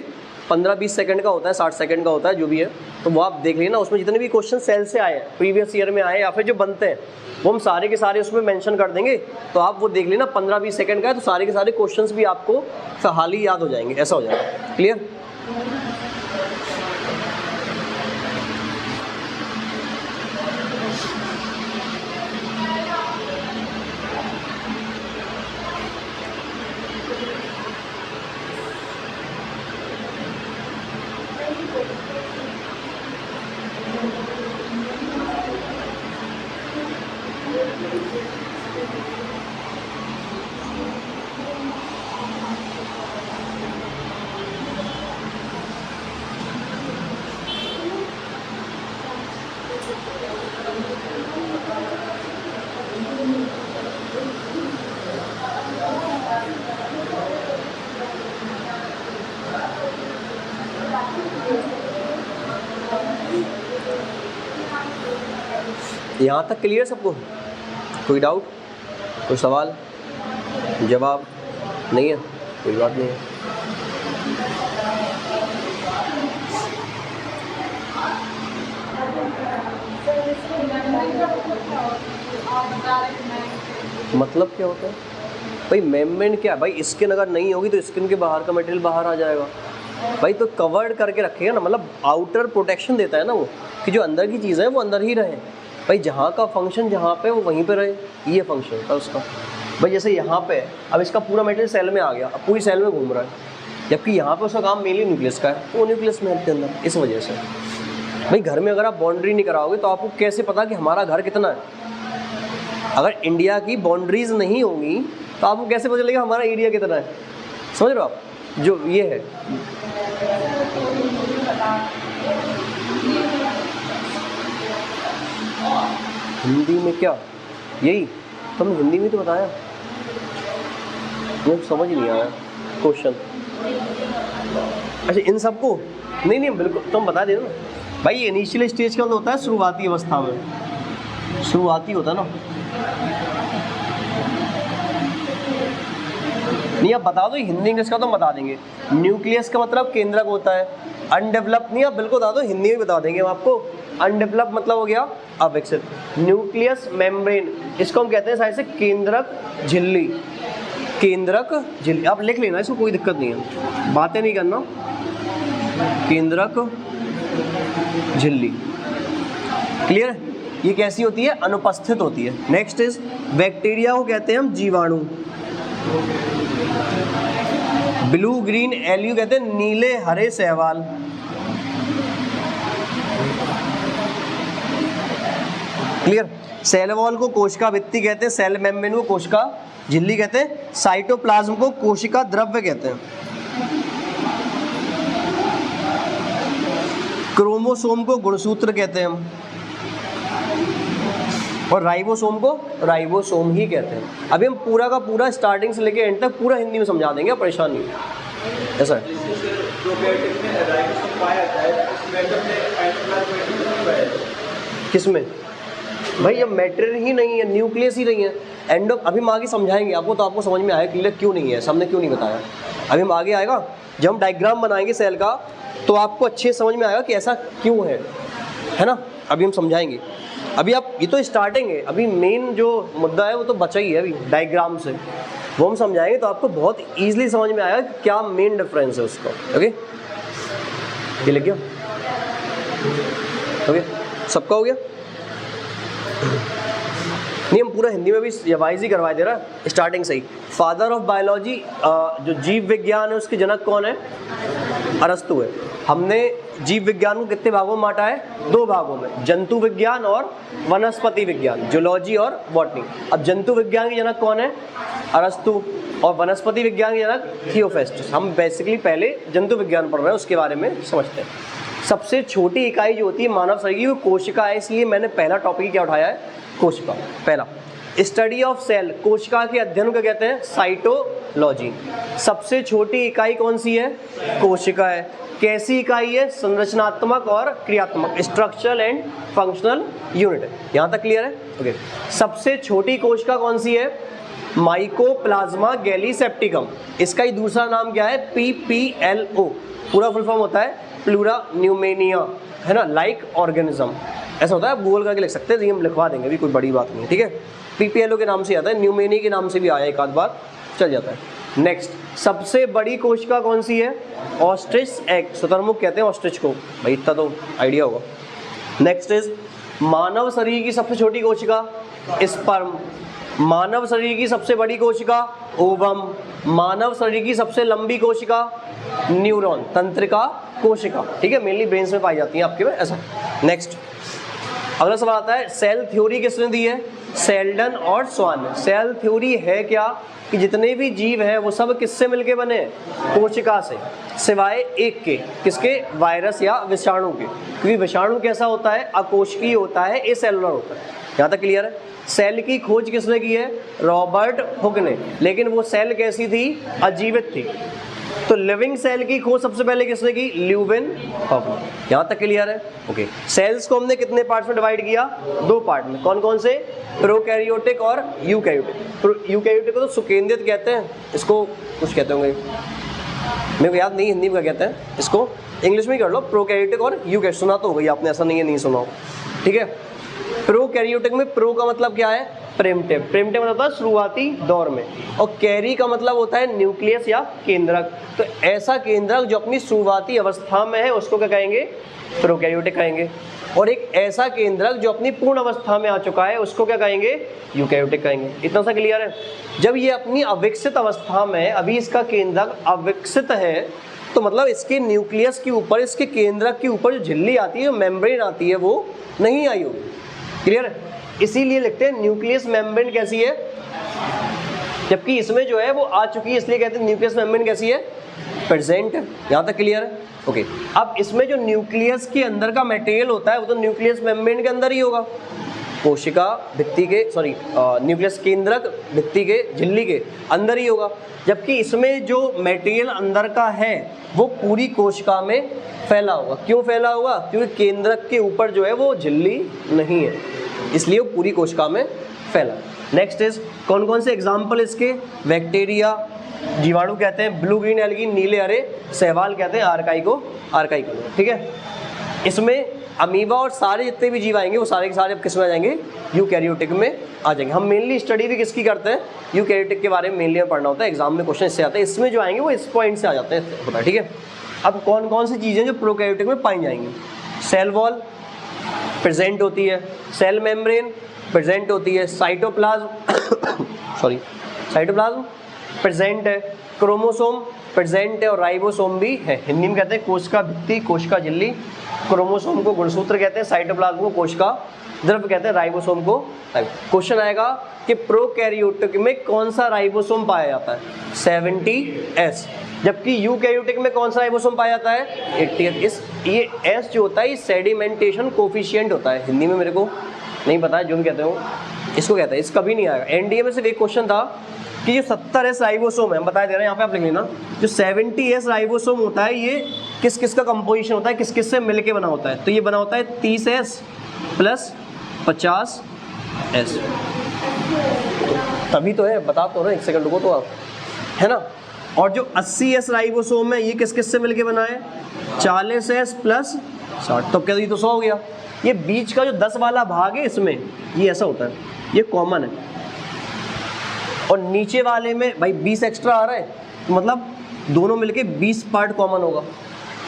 15-20 सेकंड का होता है, 60 सेकंड का होता है, जो भी है, तो वो आप देख लेना। उसमें जितने भी क्वेश्चन सेल से आए हैं, प्रीवियस ईयर में आए या फिर जो बनते हैं, वो हम सारे के सारे उसमें मेंशन कर देंगे, तो आप वो देख लेना। 15-20 सेकंड का है तो सारे के सारे क्वेश्चंस भी आपको हाल ही याद हो जाएंगे, ऐसा हो जाएगा। क्लियर। यहाँ तक क्लियर सबको? कोई डाउट, कोई सवाल जवाब नहीं है? कोई बात नहीं है। मतलब क्या होता है भाई? मेम्ब्रेन क्या भाई, स्किन अगर नहीं होगी तो स्किन के बाहर का मटेरियल बाहर आ जाएगा भाई, तो कवर्ड करके रखेगा ना, मतलब आउटर प्रोटेक्शन देता है ना वो, कि जो अंदर की चीज़ है वो अंदर ही रहे भाई, जहाँ का फंक्शन जहाँ पे वो वहीं पे रहे, ये फंक्शन होता है उसका भाई। जैसे यहाँ पे अब इसका पूरा मटेरियल सेल में आ गया, अब पूरी सेल में घूम रहा है, जबकि यहाँ पे उसका काम मेनली न्यूक्लियस का है, वो न्यूक्लियस में है के अंदर। इस वजह से भाई घर में अगर आप बाउंड्री नहीं कराओगे तो आपको कैसे पता कि हमारा घर कितना है? अगर इंडिया की बाउंड्रीज नहीं होंगी तो आपको कैसे पता चलेगा हमारा एरिया कितना है? समझ रहे हो आप? जो ये है हिंदी में क्या, यही तो हमने हिंदी में तो बताया, मुझे समझ नहीं आया क्वेश्चन। अच्छा इन सबको नहीं बिल्कुल तुम बता देना भाई। ये इनिशियल स्टेज का होता है, शुरुआती अवस्था में, शुरुआती होता है ना। नहीं आप बता दो, हिंदी इंग्लिश का तो हम बता देंगे। न्यूक्लियस का मतलब केंद्रक होता है, अनडेवलप नहीं आप बिल्कुल बता दो, हिंदी में बता देंगे हम आपको। अनडेवलप मतलब हो गया अविकसित। न्यूक्लियस मेम्ब्रेन, इसको हम कहते हैं साइड से केंद्रक झिल्ली, केंद्रक झिल्ली आप लिख लेना, इसको कोई दिक्कत नहीं है, बातें नहीं करना। केंद्रक झिल्ली क्लियर। ये कैसी होती है? अनुपस्थित होती है। नेक्स्ट इज बैक्टीरिया को कहते हैं हम जीवाणु। ब्लू ग्रीन एल्यू कहते हैं नीले हरे शैवाल। क्लियर। सेल वॉल को कोशिका भित्ति कहते हैं, सेल मेम्ब्रेन को कोशिका झिल्ली कहते हैं, साइटोप्लाज्म को कोशिका द्रव्य कहते हैं, क्रोमोसोम को गुणसूत्र कहते हैं हम, और राइबोसोम को राइबोसोम ही कहते हैं। अभी हम पूरा का पूरा स्टार्टिंग से लेके एंड तक पूरा हिंदी में समझा देंगे, परेशान नहीं है ऐसा है। किसमें भाई, ये मैटर ही नहीं है, न्यूक्लियस ही नहीं है। एंडो अभी हम आगे समझाएंगे आपको, तो आपको समझ में आएगा क्लियर क्यों नहीं है, हमने क्यों नहीं बताया। अभी हम आगे आएगा जब हम डायग्राम बनाएंगे सेल का, तो आपको अच्छे समझ में आएगा कि ऐसा क्यों है ना। अभी हम समझाएंगे, अभी आप ये तो स्टार्टिंग है, अभी मेन जो मुद्दा है वो तो बचा ही है अभी डायग्राम से, वो हम समझाएंगे तो आपको बहुत ईजिली समझ में आएगा कि क्या मेन डिफरेंस है उसका। ओके, ये लिख गया, ओके सबका हो गया। नहीं, हम पूरा हिंदी में भी रिवाइज ही करवा दे रहा है स्टार्टिंग से ही। फादर ऑफ बायोलॉजी, जो जीव विज्ञान है उसके जनक कौन है? अरस्तु है। हमने जीव विज्ञान को कितने भागों में बांटा है? 2 भागों में, जंतु विज्ञान और वनस्पति विज्ञान, जूलॉजी और बॉटनी। अब जंतु विज्ञान के जनक कौन है? अरस्तु, और वनस्पति विज्ञान के जनक थियोफेस्टस। हम बेसिकली पहले जंतु विज्ञान पढ़ रहे हैं, उसके बारे में समझते हैं। सबसे छोटी इकाई जो होती है मानव शरीर की वो कोशिका है, इसलिए मैंने पहला टॉपिक क्या उठाया है? कोशिका। पहला स्टडी ऑफ सेल, कोशिका के अध्ययन को कहते हैं साइटोलॉजी। सबसे छोटी इकाई कौन सी है? कोशिका है। कैसी इकाई है? संरचनात्मक और क्रियात्मक, स्ट्रक्चरल एंड फंक्शनल यूनिट है। यहाँ तक क्लियर है? ओके। सबसे छोटी कोशिका कौन सी है? Mycoplasma gallisepticum. इसका ही दूसरा नाम क्या है? PPLO। पूरा फुल फॉर्म होता है प्लूरा न्यूमेनिया, है ना, लाइक ऑर्गेनिज्म ऐसा होता है। आप गूगल करके लिख सकते हैं, हम लिखवा देंगे, भी कोई बड़ी बात नहीं है, ठीक है। PPLO के नाम से आता है, न्यूमेनिया के नाम से भी आया एक आध बार, चल जाता है। नेक्स्ट, सबसे बड़ी कोशिका कौन सी है? ऑस्ट्रिच एग, शुतुरमुर्ग कहते हैं ऑस्ट्रिच को, भाई इतना तो आइडिया होगा। नेक्स्ट इज मानव शरीर की सबसे छोटी कोशिका स्पर्म, मानव शरीर की सबसे बड़ी कोशिका ओवम, मानव शरीर की सबसे लंबी कोशिका न्यूरॉन, तंत्रिका कोशिका, ठीक है, मेनली ब्रेन्स में पाई जाती है आपके में, ऐसा। नेक्स्ट अगला सवाल आता है, सेल थ्योरी किसने दी है? सेल्डन और स्वान। सेल थ्योरी है क्या? कि जितने भी जीव हैं वो सब किससे मिलके बने? कोशिका से, सिवाय एक के, किसके? वायरस या विषाणु के, क्योंकि विषाणु कैसा होता है? अकोशिकीय होता है, एसेलुलर होता है। यहाँ तक क्लियर है? सेल की खोज किसने की है? रॉबर्ट हुक ने, लेकिन वो सेल कैसी थी? अजीवित थी। तो लिविंग सेल की खोज सबसे पहले किसने की? ल्यूविन हुक ने। यहाँ तक क्लियर है? ओके। सेल्स को हमने कितने पार्ट्स में डिवाइड किया? 2 पार्ट में। कौन कौन से? प्रोकैरियोटिक और यूकैरियोटिक। यूकैरियोटिक को तो सुकेंद्रित कहते हैं, इसको कुछ कहते होंगे, मेरे को याद नहीं हिंदी में क्या कहते हैं इसको, इंग्लिश में कर लो, प्रोकैरियोटिक और यूकैरियोटिक। सुना तो होगा आपने, ऐसा नहीं है नहीं सुना हो, ठीक है। प्रोकैरियोटिक में प्रो का मतलब क्या है? प्रिमिटिव, प्रिमिटिव मतलब होता है शुरुआती दौर में, और कैरी का मतलब होता है न्यूक्लियस या केंद्रक। तो ऐसा केंद्रक जो अपनी शुरुआती अवस्था में है उसको क्या कहेंगे? प्रोकैरियोटिक कहेंगे। और एक ऐसा केंद्रक जो अपनी पूर्ण अवस्था में आ चुका है उसको क्या कहेंगे? यूकैरियोटिक कहेंगे। इतना सा क्लियर है? जब ये अपनी अविकसित अवस्था में, अभी इसका केंद्रक अविकसित है, तो मतलब इसके न्यूक्लियस के ऊपर, इसके केंद्रक के ऊपर जो झिल्ली आती है, मेम्ब्रेन आती है, वो नहीं आई होगी। क्लियर है? इसीलिए लिखते हैं न्यूक्लियस मेम्ब्रेन कैसी है, जबकि इसमें जो है वो आ चुकी है, इसलिए कहते हैं न्यूक्लियस मेम्ब्रेन कैसी है? प्रेजेंट है। यहाँ तक क्लियर है? ओके। अब इसमें जो न्यूक्लियस के अंदर का मटेरियल होता है वो तो न्यूक्लियस मेम्ब्रेन के अंदर ही होगा, कोशिका भित्ति के, सॉरी न्यूक्लियस केंद्रक भित्ति के, झिल्ली के अंदर ही होगा। जबकि इसमें जो मटेरियल अंदर का है वो पूरी कोशिका में फैला होगा। क्यों फैला होगा? क्योंकि केंद्रक के ऊपर जो है वो झिल्ली नहीं है, इसलिए वो पूरी कोशिका में फैला। नेक्स्ट इज, कौन कौन से एग्जाम्पल इसके? बैक्टीरिया, जीवाणु कहते हैं, ब्लू ग्रीन एल्गी, नीले हरे शैवाल कहते हैं, आर्काइको, ठीक है। इसमें अमीबा और सारे जितने भी जीव आएंगे वो सारे के सारे किस में आ जाएंगे? यूकैरियोटिक में आ जाएंगे। हम मेनली स्टडी भी किसकी करते हैं? यूकैरियोटिक के बारे में मेनली पढ़ना होता है, एग्जाम में क्वेश्चन इससे आते हैं, इसमें जो आएंगे वो इस पॉइंट से आ जाते हैं, पता है, ठीक है। अब कौन कौन सी चीज़ें जो प्रोकैरियोटिक में पाई जाएंगी? सेल वॉल प्रेजेंट होती है, सेल मेम्ब्रेन प्रेजेंट होती है, साइटोप्लाज्म प्रेजेंट है, क्रोमोसोम प्रेजेंट है और राइबोसोम भी है। हिंदी में कहते हैं कोशिका भित्ति, कोशिका झिल्ली। क्रोमोसोम को गुणसूत्र कहते हैं, साइटोप्लाज्म को कोशिका द्रव्य कहते हैं, राइबोसोम को। क्वेश्चन आएगा कि प्रोकैरियोटिक में कौन सा राइबोसोम पाया जाता है? 70S। जबकि यूकैरियोटिक में कौन सा राइबोसोम पाया जाता है? 80S। ये S जो होता है ये सेडिमेंटेशन कोफिशिएंट होता है। हिंदी में मेरे को नहीं पता है, जो भी कहते हो इसको कहते हैं, इसका भी नहीं आएगा। एनडीए में सिर्फ एक क्वेश्चन था कि जो 70S राइबोसोम है, हम बता दे रहे हैं, यहाँ पे आप लिख लेना, जो 70S राइबोसोम होता है ये किस किस का कंपोजिशन होता है, किस किस से मिलके बना होता है? तो ये बना होता है 30S प्लस 50S। तभी तो है, बता तो रहे, एक सेकंड रुको तो आप, है ना। और जो 80S राइबोसोम है ये किस किस से मिलके बना है? 40S plus 60। तो क्या, ये तो 100 हो गया। ये बीच का जो 10 वाला भाग है इसमें ये ऐसा होता है, ये कॉमन है। और नीचे वाले में भाई 20 एक्स्ट्रा आ रहा है, मतलब दोनों मिलके 20 पार्ट कॉमन होगा,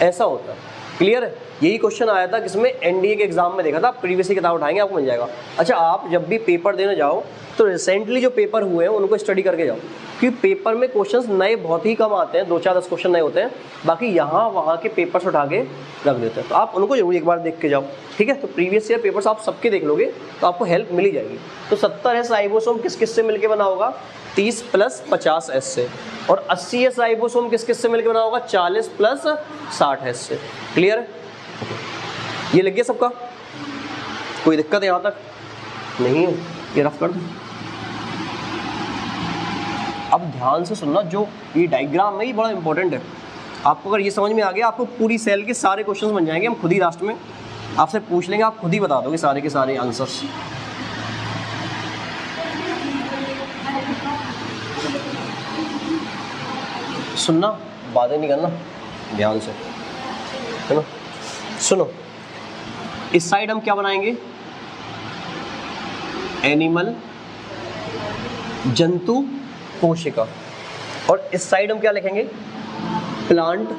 ऐसा होता है। क्लियर है? यही क्वेश्चन आया था किसमें? एनडीए के एग्जाम में देखा था, प्रीवियस की किताब उठाएंगे आपको मिल जाएगा। अच्छा, आप जब भी पेपर देने जाओ तो रिसेंटली जो पेपर हुए हैं उनको स्टडी करके जाओ, क्योंकि पेपर में क्वेश्चंस नए बहुत ही कम आते हैं, 2-4-10 क्वेश्चन नए होते हैं, बाकी यहाँ वहाँ के पेपर्स उठा के रख देते हैं। तो आप उनको जरूर एक बार देख के जाओ, ठीक है। तो प्रीवियस ईयर पेपर्स आप सबके देख लोगे तो आपको हेल्प मिल ही जाएगी। तो 70S राइबोसोम किस किस से मिलकर बना होगा? 30 प्लस 50S से। और 80S राइबोसोम किस किस से मिलकर बना होगा? 40 प्लस 60S से। क्लियर है? ये लग गया सबका? कोई दिक्कत है यहाँ तक? नहीं है? ये रफ कर दो। अब ध्यान से सुनना, जो ये डायग्राम है ये बड़ा इंपॉर्टेंट है। आपको अगर ये समझ में आ गया, आपको पूरी सेल के सारे क्वेश्चंस बन जाएंगे। हम खुद ही लास्ट में आपसे पूछ लेंगे, आप खुद ही बता दोगे सारे के सारे आंसर्स। सुनना, बातें नहीं करना, ध्यान से, है ना। सुनो, इस साइड हम क्या बनाएंगे? एनिमल, जंतु, कोशिका। और इस साइड हम क्या लिखेंगे? प्लांट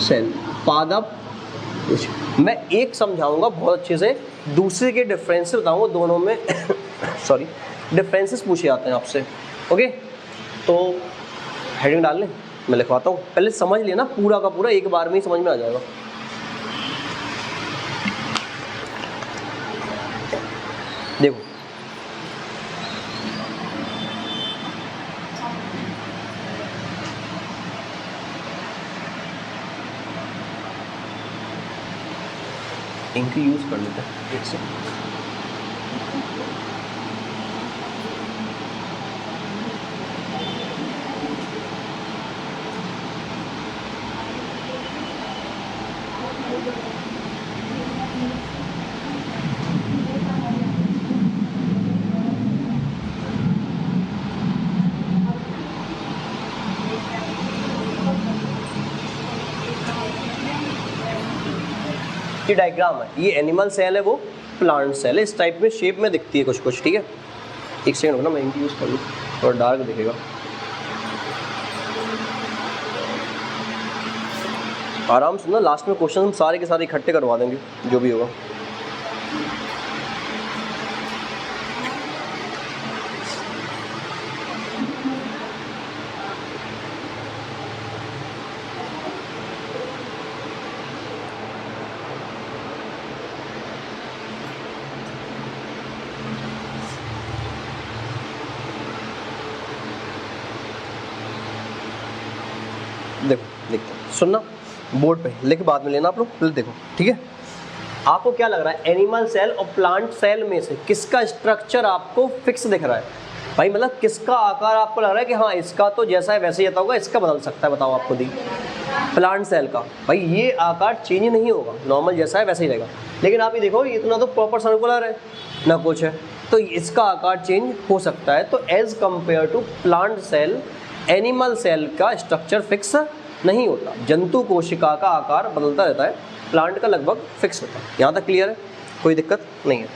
सेल, पादप। मैं एक समझाऊंगा बहुत अच्छे से, दूसरे के डिफरेंसेस बताऊंगा, दोनों में सॉरी डिफरेंसेस पूछे जाते हैं आपसे। ओके, तो हेडिंग डाल लें, मैं लिखवाता हूँ। पहले समझ लेना, पूरा का पूरा एक बार में ही समझ में आ जाएगा। देखो, इंक यूज कर लेते हैं एक से। ये डायग्राम है, ये एनिमल सेल है, वो प्लांट सेल है। इस टाइप में शेप में दिखती है कुछ कुछ, ठीक है। एक सेकंड ना, मैं इनकी यूज़ कर लूँ, थोड़ा डार्क दिखेगा। आराम से ना, लास्ट में क्वेश्चन हम सारे के सारे इकट्ठे करवा देंगे, जो भी होगा। देखो, देखते हैं, सुनना, बोर्ड पे लिख बाद में लेना आप लोग, पहले देखो, ठीक है। आपको क्या लग रहा है, एनिमल सेल और प्लांट सेल में से किसका स्ट्रक्चर आपको फिक्स दिख रहा है? भाई मतलब किसका आकार आपको लग रहा है कि हाँ इसका तो जैसा है वैसे ही रहता होगा, इसका बदल सकता है? बताओ आप खुद ही। प्लांट सेल का भाई ये आकार चेंज नहीं होगा, नॉर्मल जैसा है वैसे ही रहेगा। लेकिन आप ये देखो, ये इतना तो प्रॉपर सर्कुलर है ना कुछ है, तो इसका आकार चेंज हो सकता है। तो as compare to plant cell, animal cell का स्ट्रक्चर फिक्स नहीं होता। जंतु कोशिका का आकार बदलता रहता है, प्लांट का लगभग फिक्स होता है। यहाँ तक क्लियर है? कोई दिक्कत नहीं है।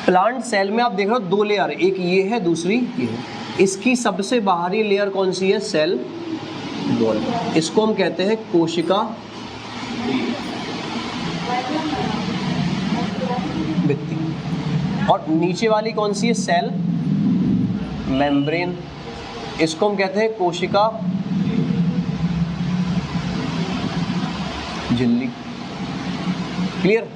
प्लांट सेल में आप देख रहे हो दो लेयर, एक ये है, दूसरी ये है। इसकी सबसे बाहरी लेयर कौन सी है? Cell wall. इसको हम कहते हैं कोशिका भित्ति। और नीचे वाली कौन सी है? Cell membrane. इसको हम कहते हैं कोशिका झिल्ली। क्लियर?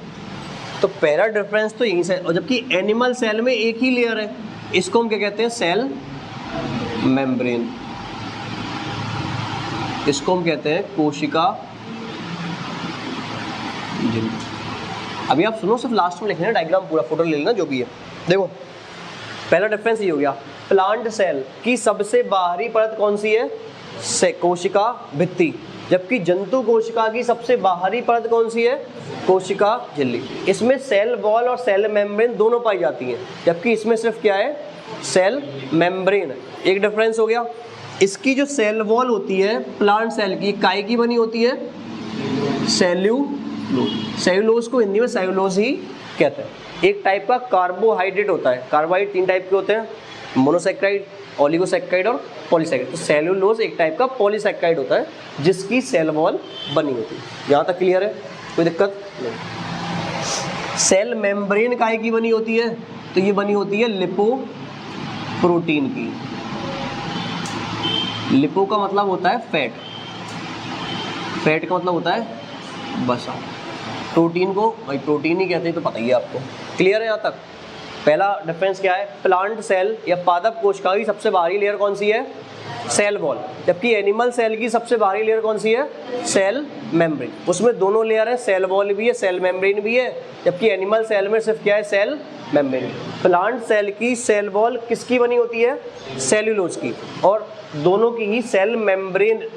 तो पहला डिफरेंस तो यहीं से, और जबकि एनिमल सेल में एक ही लेयर है, इसको हम क्या कहते हैं? Cell membrane. इसको हम कहते हैं कोशिका झिल्ली। अभी आप सुनो, सिर्फ लास्ट में लिखना डायग्राम, पूरा फोटो ले लेना जो भी है। देखो पहला डिफरेंस ये हो गया, प्लांट सेल की सबसे बाहरी परत कौन सी है? कोशिका भित्ति। जबकि जंतु कोशिका की सबसे बाहरी परत कौन सी है? कोशिका झिल्ली। इसमें सेल वॉल और सेल मेम्ब्रेन दोनों पाई जाती हैं, जबकि इसमें सिर्फ क्या है? सेल मेम्ब्रेन है। एक डिफरेंस हो गया। इसकी जो सेल वॉल होती है प्लांट सेल की, काय की बनी होती है? सेल्यूलोज। सेल्यूलोज को हिंदी में सेल्यूलोज ही कहते हैं। एक टाइप का कार्बोहाइड्रेट होता है। कार्बोहाइड्रेट 3 टाइप के होते हैं, मोनोसेक्राइड, ओलिगोसेक्राइड और पॉलीसेक्राइड। तो सेल्यूलोज एक टाइप का पॉलीसेक्राइड होता है जिसकी सेल वॉल बनी होती है। यहाँ तक क्लियर है? कोई दिक्कत नहीं। सेल मेम्ब्रेन काहे की बनी होती है? तो ये बनी होती है लिपोप्रोटीन की। लिपो का मतलब होता है फैट, फैट का मतलब होता है वसा। प्रोटीन को भाई प्रोटीन ही कहते हैं, तो पता ही है आपको। क्लियर है यहाँ तक? पहला डिफरेंस क्या है? प्लांट सेल या पादप कोशिका की सबसे बाहरी लेयर कौन सी है? Cell wall. जबकि एनिमल सेल की सबसे बाहरी लेयर कौन सी है? Cell membrane. उसमें दोनों लेयर है, सेल वॉल भी है, सेल मेम्ब्रेन भी है। जबकि एनिमल सेल में सिर्फ क्या है? Cell membrane. प्लांट सेल की सेल वॉल किसकी बनी होती है? सेल्यूलोज की। और दोनों की ही सेल मेम्ब्रेन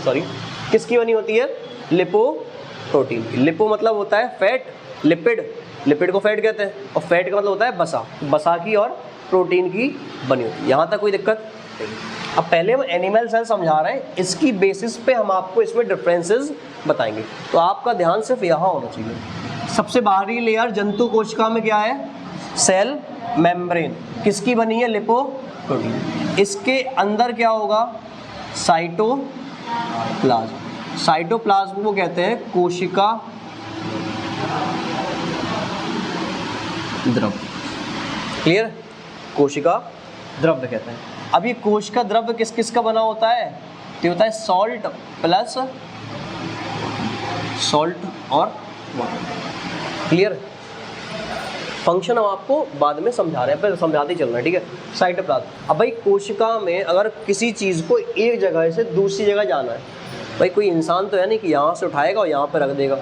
सॉरी किसकी बनी होती है? लिपोप्रोटीन की। लिपो मतलब होता है फैट, लिपिड, लिपिड को फैट कहते हैं, और फैट का मतलब होता है बसा, बसा की और प्रोटीन की बनी होती है। यहाँ तक कोई दिक्कत नहीं। अब पहले हम एनिमल सेल समझा रहे हैं, इसकी बेसिस पे हम आपको इसमें डिफरेंसेस बताएंगे। तो आपका ध्यान सिर्फ यहाँ होना चाहिए। सबसे बाहरी लेयर जंतु कोशिका में क्या है? Cell membrane. किसकी बनी है? लिपोप्रोटीन। इसके अंदर क्या होगा? साइटोप्लाज्म। साइटोप्लाज्म को कहते हैं कोशिका द्रव्य। क्लियर? कोशिका द्रव्य कहते हैं। अब ये कोशिका द्रव्य किस किस का बना होता है? तो होता है सॉल्ट प्लस सॉल्ट और वाटर। क्लियर? फंक्शन हम आपको बाद में समझा रहे हैं, पहले समझाते ही चलना है, ठीक है? साइटोप्लाज्म। अब भाई कोशिका में अगर किसी चीज़ को एक जगह से दूसरी जगह जाना है, भाई कोई इंसान तो है नहीं कि यहाँ से उठाएगा और यहाँ पर रख देगा,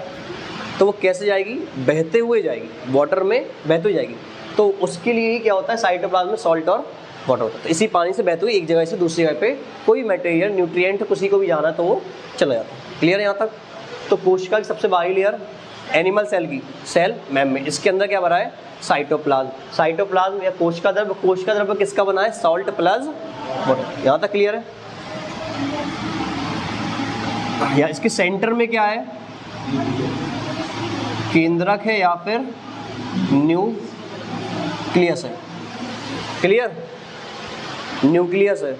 तो वो कैसे जाएगी? बहते हुए जाएगी, वाटर में बहते हुए जाएगी। तो उसके लिए क्या होता है? साइटोप्लाज्म में सॉल्ट और वाटर होता है। तो इसी पानी से बहते हुए एक जगह से दूसरी जगह पे कोई मटेरियल, न्यूट्रिएंट किसी को भी जाना है तो वो चला जाता है। क्लियर है यहाँ तक? तो कोशिका की सबसे बाहरी लेयर एनिमल सेल की सेल मेम्ब्रेन, इसके अंदर क्या बना है? साइटोप्लाज्म। साइटोप्लाज्म या कोशिका द्रव्य, कोशिका द्रव्य किसका बना है? Salt plus water. यहाँ तक क्लियर है? या इसके सेंटर में क्या है? केंद्रक है या फिर न्यूक्लियस है। क्लियर? न्यूक्लियस है।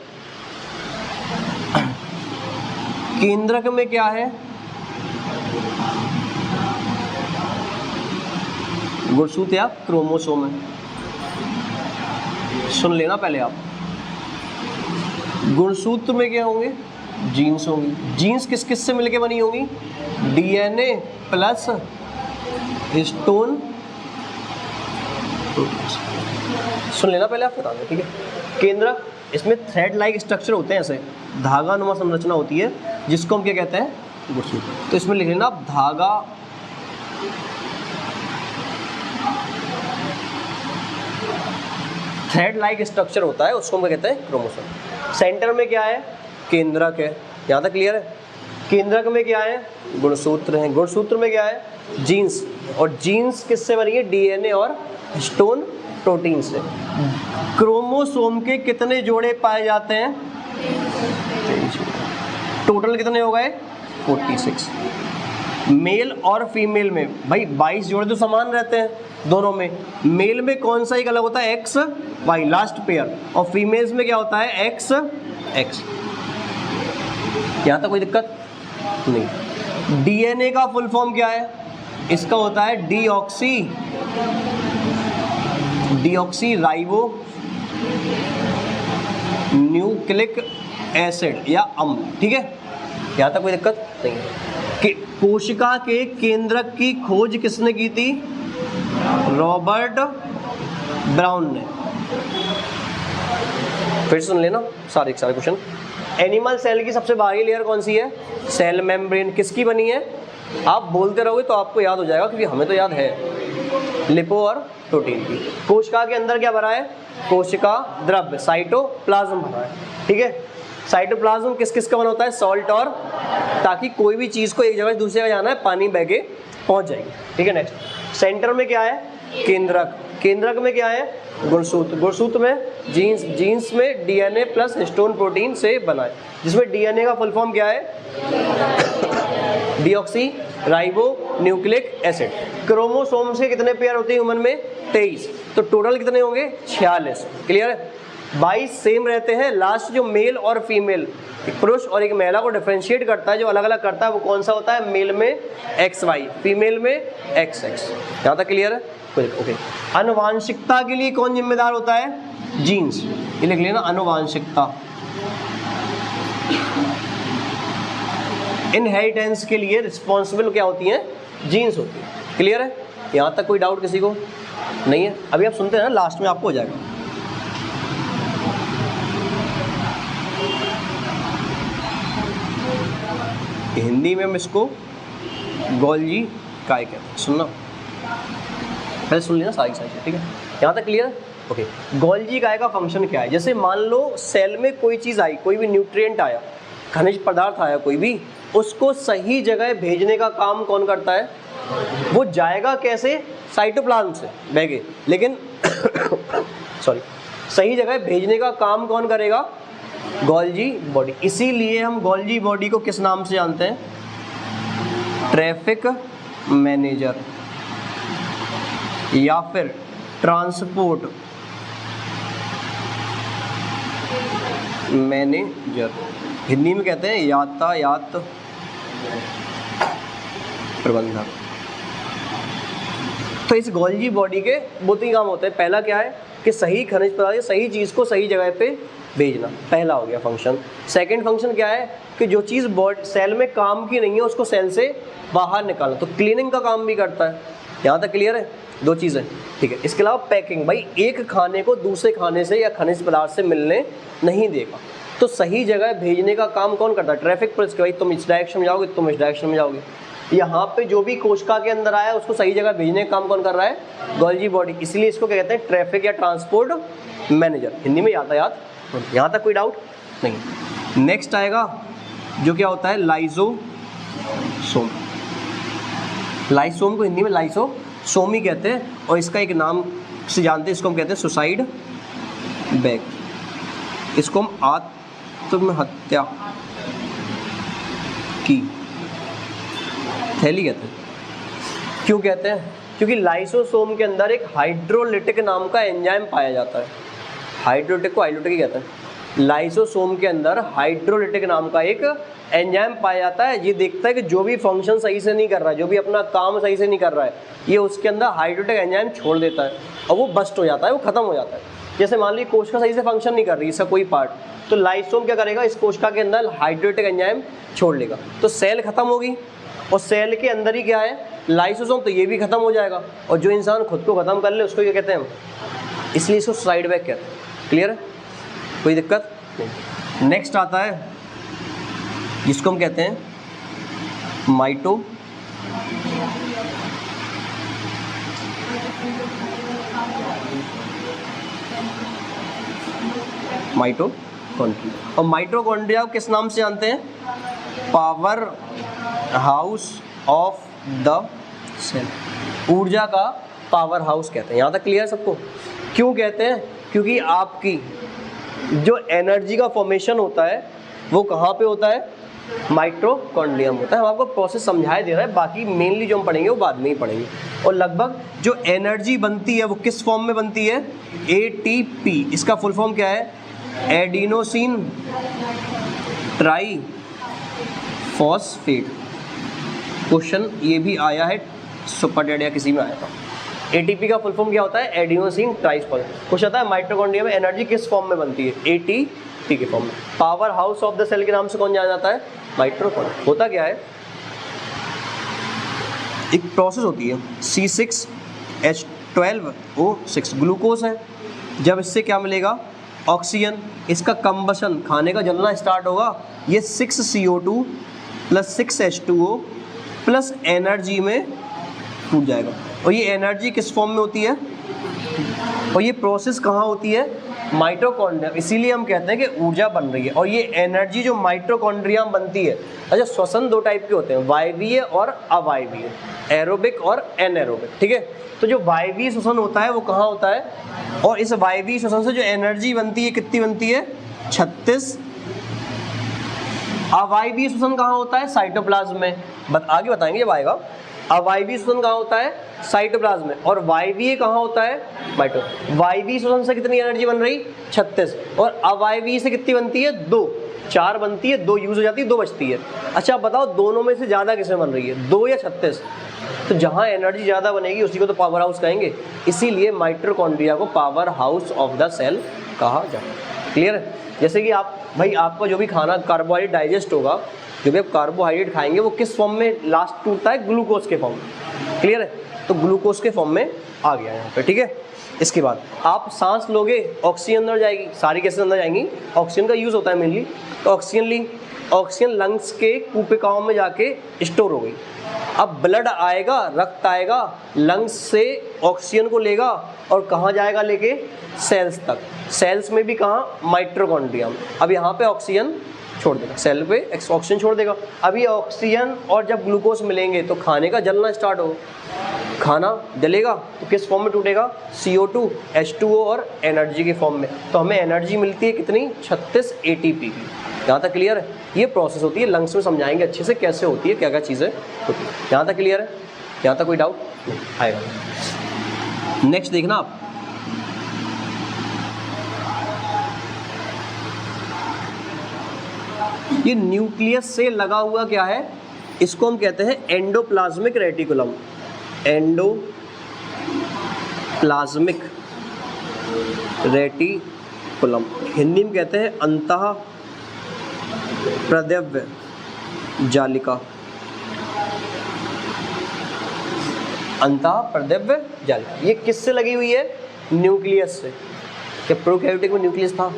केंद्रक में क्या है? गुणसूत्र या क्रोमोसोम है। सुन लेना पहले आप। गुणसूत्र में क्या होंगे? जीन्स होंगी। जीन्स किस किस से मिलके बनी होंगी? DNA plus histone. सुन लेना पहले आप, बता दें, ठीक है? केंद्र, इसमें थ्रेड लाइक स्ट्रक्चर होते हैं, ऐसे धागा नुमा संरचना होती है, जिसको हम क्या कहते हैं? गुणसूत्र। तो इसमें लिख लेना धागा थ्रेड लाइक स्ट्रक्चर होता है, उसको हम क्या कहते हैं? क्रोमोसोम। सेंटर में क्या है? केंद्रक है। यहाँ तक क्लियर है? केंद्रक में क्या है? गुणसूत्र है। गुणसूत्र में क्या है? जीन्स। और जीन्स किससे बनी है? डीएनए और हिस्टोन प्रोटीन से। क्रोमोसोम के कितने जोड़े पाए जाते हैं? टोटल कितने हो गए? 46। मेल और फीमेल में भाई 22 जोड़े तो समान रहते हैं दोनों में। मेल में कौन सा एक अलग होता है? X Y, last pair. और फीमेल्स में क्या होता है? X X. यहाँ तक कोई दिक्कत नहीं। डीएनए का फुल फॉर्म क्या है? इसका होता है डीऑक्सी राइबो न्यूक्लिक एसिड या अम्ल। ठीक है? यहाँ तक कोई दिक्कत नहीं है। कोशिका के केंद्रक की खोज किसने की थी? रॉबर्ट ब्राउन ने। फिर सुन लेना सारे क्वेश्चन। एनिमल सेल की सबसे बाहरी लेयर कौन सी है? Cell membrane. किसकी बनी है? आप बोलते रहोगे तो आपको याद हो जाएगा, क्योंकि हमें तो याद है, लिपो और प्रोटीन की। कोशिका के अंदर क्या भरा है? कोशिका द्रव्य, साइटोप्लाज्म भरा है, ठीक है। साइटोप्लाज्म किस किस का बना होता है? सॉल्ट और, ताकि कोई भी चीज़ को एक जगह से दूसरी जगह जाना है, पानी बह के पहुँच जाएगी, ठीक है। नेक्स्ट, सेंटर में क्या है? केंद्रक। केंद्रक में क्या है? गुणसूत्र। गुणसूत्र में जीन्स। जीन्स में डीएनए प्लस हिस्टोन प्रोटीन से बना है, जिसमें डीएनए का फुल फॉर्म क्या है? Deoxy ribo nucleic acid. Chromosomes के कितने पेयर होते हैं ह्यूमन में? 23। तो टोटल कितने होंगे? 46। क्लियर है? 22 सेम रहते हैं। लास्ट जो मेल और फीमेल, एक पुरुष और एक महिला को डिफरेंशिएट करता है, जो अलग अलग करता है, वो कौन सा होता है? मेल में XY, फीमेल में XX। यहाँ तक क्लियर है? ओके। आनुवांशिकता के लिए कौन जिम्मेदार होता है? जीन्स। ये लिख लेना, आनुवांशिकता। इनहेरिटेंस के लिए रिस्पॉन्सिबल क्या होती हैं? जीन्स होती है। क्लियर है? यहाँ तक कोई डाउट किसी को नहीं है? अभी आप सुनते हैं ना, लास्ट में आपको हो जाएगा। हिंदी में हम इसको गोल्जी काय कहते हैं। सुनना, पहले सुन लेना सारी चीज़, ठीक है। यहाँ तक क्लियर है? ओके। गोल्जी काय का फंक्शन क्या है? जैसे मान लो सेल में कोई चीज़ आई, कोई भी न्यूट्रिएंट आया, खनिज पदार्थ आया कोई भी, उसको सही जगह भेजने का काम कौन करता है? वो जाएगा कैसे? साइटोप्लाज्म से बह के, लेकिन सॉरी, सही जगह भेजने का काम कौन करेगा? Golgi body. इसीलिए हम गोल्जी बॉडी को किस नाम से जानते हैं? ट्रैफिक मैनेजर या फिर ट्रांसपोर्ट मैनेजर। हिंदी में कहते हैं यातायात प्रबंधक। तो इस गोल्जी बॉडी के दो तीन काम होते हैं। पहला क्या है कि सही खनिज पदार्थ, सही चीज़ को सही जगह पे भेजना, पहला हो गया फंक्शन। सेकंड फंक्शन क्या है कि जो चीज़ सेल में काम की नहीं है उसको सेल से बाहर निकालना, तो क्लीनिंग का काम भी करता है। यहाँ तक क्लियर है? दो चीज़ें, ठीक है। इसके अलावा पैकिंग, भाई एक खाने को दूसरे खाने से या खनिज पदार्थ से मिलने नहीं देगा, तो सही जगह भेजने का काम कौन करता है? Traffic police. भाई तुम इस डायरेक्शन में जाओगे, तुम इस डायरेक्शन में जाओगे। यहाँ पे जो भी कोशिका के अंदर आया उसको सही जगह भेजने का काम कौन कर रहा है? Golgi body. इसलिए इसको क्या कहते हैं? ट्रैफिक या ट्रांसपोर्ट मैनेजर। हिंदी में यातायात। यहाँ तक कोई डाउट नहीं। नेक्स्ट आएगा जो क्या होता है? लाइसोसोम। लाइसोम को हिंदी में लाइसोसोम ही कहते हैं, और इसका एक नाम से जानते हैं, इसको हम कहते हैं सुसाइड बैग। इसको हम आत्महत्या की थैली कहते हैं। क्यों कहते हैं? क्योंकि लाइसोसोम के अंदर एक हाइड्रोलिटिक नाम का एंजाइम पाया जाता है। हाइड्रोलिटिक को हाइड्रोलिटिक ही कहते हैं। लाइसोसोम के अंदर हाइड्रोलिटिक नाम का एक एंजाइम पाया जाता है। ये देखता है कि जो भी फंक्शन सही से नहीं कर रहा है, जो भी अपना काम सही से नहीं कर रहा है, ये उसके अंदर हाइड्रोलिटिक एंजाइम छोड़ देता है और वो बस्ट हो जाता है, वो खत्म हो जाता है। जैसे मान लीजिए कोशिका सही से फंक्शन नहीं कर रही, इसका कोई पार्ट, तो लाइसोम क्या करेगा? इस कोशिका के अंदर हाइड्रोलिटिक एंजाइम छोड़ लेगा, तो सेल खत्म होगी। और सेल के अंदर ही क्या है? लाइसोसोम, तो ये भी खत्म हो जाएगा। और जो इंसान खुद को खत्म कर ले उसको क्या कहते हैं? इसलिए इसको सुसाइड बैग कहते हैं। क्लियर है? कोई दिक्कत नहीं। नेक्स्ट आता है जिसको हम कहते हैं माइटोकॉन्ड्रिया। और माइटोकॉन्ड्रिया को किस नाम से जानते हैं? Power house of the cell. ऊर्जा का पावर हाउस कहते हैं। यहाँ तक क्लियर सबको? क्यों कहते हैं? क्योंकि आपकी जो एनर्जी का फॉर्मेशन होता है वो कहाँ पे होता है? माइटोकॉन्ड्रियम होता है। हम आपको प्रोसेस समझाए दे रहे हैं, बाकी मेनली जो हम पढ़ेंगे वो बाद में ही पढ़ेंगे। और लगभग जो एनर्जी बनती है वो किस फॉर्म में बनती है? ATP। इसका फुल फॉर्म क्या है? Adenosine try phosphate. क्वेश्चन ये भी आया है सुपर डेड या किसी में आया था। ATP का फुल फॉर्म क्या होता है? Adenosine triphosphate. कुछ आता है माइटोकॉन्ड्रिया में एनर्जी किस फॉर्म में बनती है? ATP के फॉर्म में। Power house of the cell के नाम से कौन जाना जाता है? माइटोकॉन्ड्रिया। होता क्या है एक प्रोसेस होती है C6H12O6 ग्लूकोज है। जब इससे क्या मिलेगा, ऑक्सीजन, इसका कंबशन खाने का जलना स्टार्ट होगा, ये 6CO2 + 6H2O प्लस एनर्जी में टूट जाएगा। और ये एनर्जी किस फॉर्म में होती है, और ये प्रोसेस कहाँ होती है, माइटोकॉन्ड्रिया। इसीलिए हम कहते हैं कि ऊर्जा बन रही है। और ये एनर्जी जो माइटोकॉन्ड्रिया में बनती है, अच्छा श्वसन दो टाइप के होते हैं, वायवीय और अवायवीय, एरोबिक और एनएरोबिक, ठीक है। तो जो वायवीय श्वसन होता है वो कहाँ होता है, और इस वायवीय श्वसन से जो एनर्जी बनती है कितनी बनती है, 36। अवायवीय श्वसन कहाँ होता है, साइटोप्लाज्म में, आगे बताएंगे जब आएगा। अवायवीय श्वसन कहाँ होता है, साइटोप्लाज्म में, और वायवीय कहाँ होता है, माइटो। वायवीय श्वसन से कितनी एनर्जी बन रही, 36, और अवायवीय से कितनी बनती है, 2, 4 बनती है, 2 यूज हो जाती है, 2 बचती है। अच्छा बताओ दोनों में से ज़्यादा किसमें बन रही है, 2 या 36? तो जहाँ एनर्जी ज़्यादा बनेगी उसी को तो पावर हाउस कहेंगे। इसीलिए माइटोकॉन्ड्रिया को power house of the cell कहा जाता है। क्लियर है। जैसे कि आप भाई, आपका जो भी खाना कार्बोहाइड्रेट डाइजेस्ट होगा, जो भी आप कार्बोहाइड्रेट खाएंगे वो किस फॉर्म में लास्ट टूटता है, ग्लूकोज के फॉर्म में। क्लियर है। तो ग्लूकोज के फॉर्म में आ गया यहाँ पे, ठीक है। इसके बाद आप सांस लोगे, ऑक्सीजन अंदर जाएगी, सारी गैसें अंदर जाएंगी, ऑक्सीजन का यूज़ होता है मेनली। तो ऑक्सीजन ली, ऑक्सीजन लंग्स के कूपिकाओं में जाके स्टोर हो गई। अब ब्लड आएगा, रक्त आएगा, लंग्स से ऑक्सीजन को लेगा और कहाँ जाएगा लेके, सेल्स तक। सेल्स में भी कहाँ, माइटोकॉन्ड्रिया में। अब यहाँ पे ऑक्सीजन छोड़ देगा, सेल पे ऑक्सीजन छोड़ देगा। अब ये ऑक्सीजन और जब ग्लूकोज मिलेंगे तो खाने का जलना स्टार्ट हो, खाना जलेगा तो किस फॉर्म में टूटेगा, CO2, H2O और एनर्जी के फॉर्म में। तो हमें एनर्जी मिलती है कितनी, 36 ATP की। यहाँ तक क्लियर है। ये प्रोसेस होती है, लंग्स में समझाएंगे अच्छे से कैसे होती है, क्या क्या चीज़ें होती है। यहाँ तक क्लियर है, यहाँ तक कोई डाउट नहीं आएगा। नेक्स्ट देखना आप, ये न्यूक्लियस से लगा हुआ क्या है, इसको हम कहते हैं endoplasmic reticulum. Endoplasmic reticulum Hindi में कहते हैं अंतः प्रद्रव्य जालिका। अंतः प्रद्रव्य जालिका ये किससे लगी हुई है, न्यूक्लियस से। क्या प्रोकैरियोटिक में न्यूक्लियस था,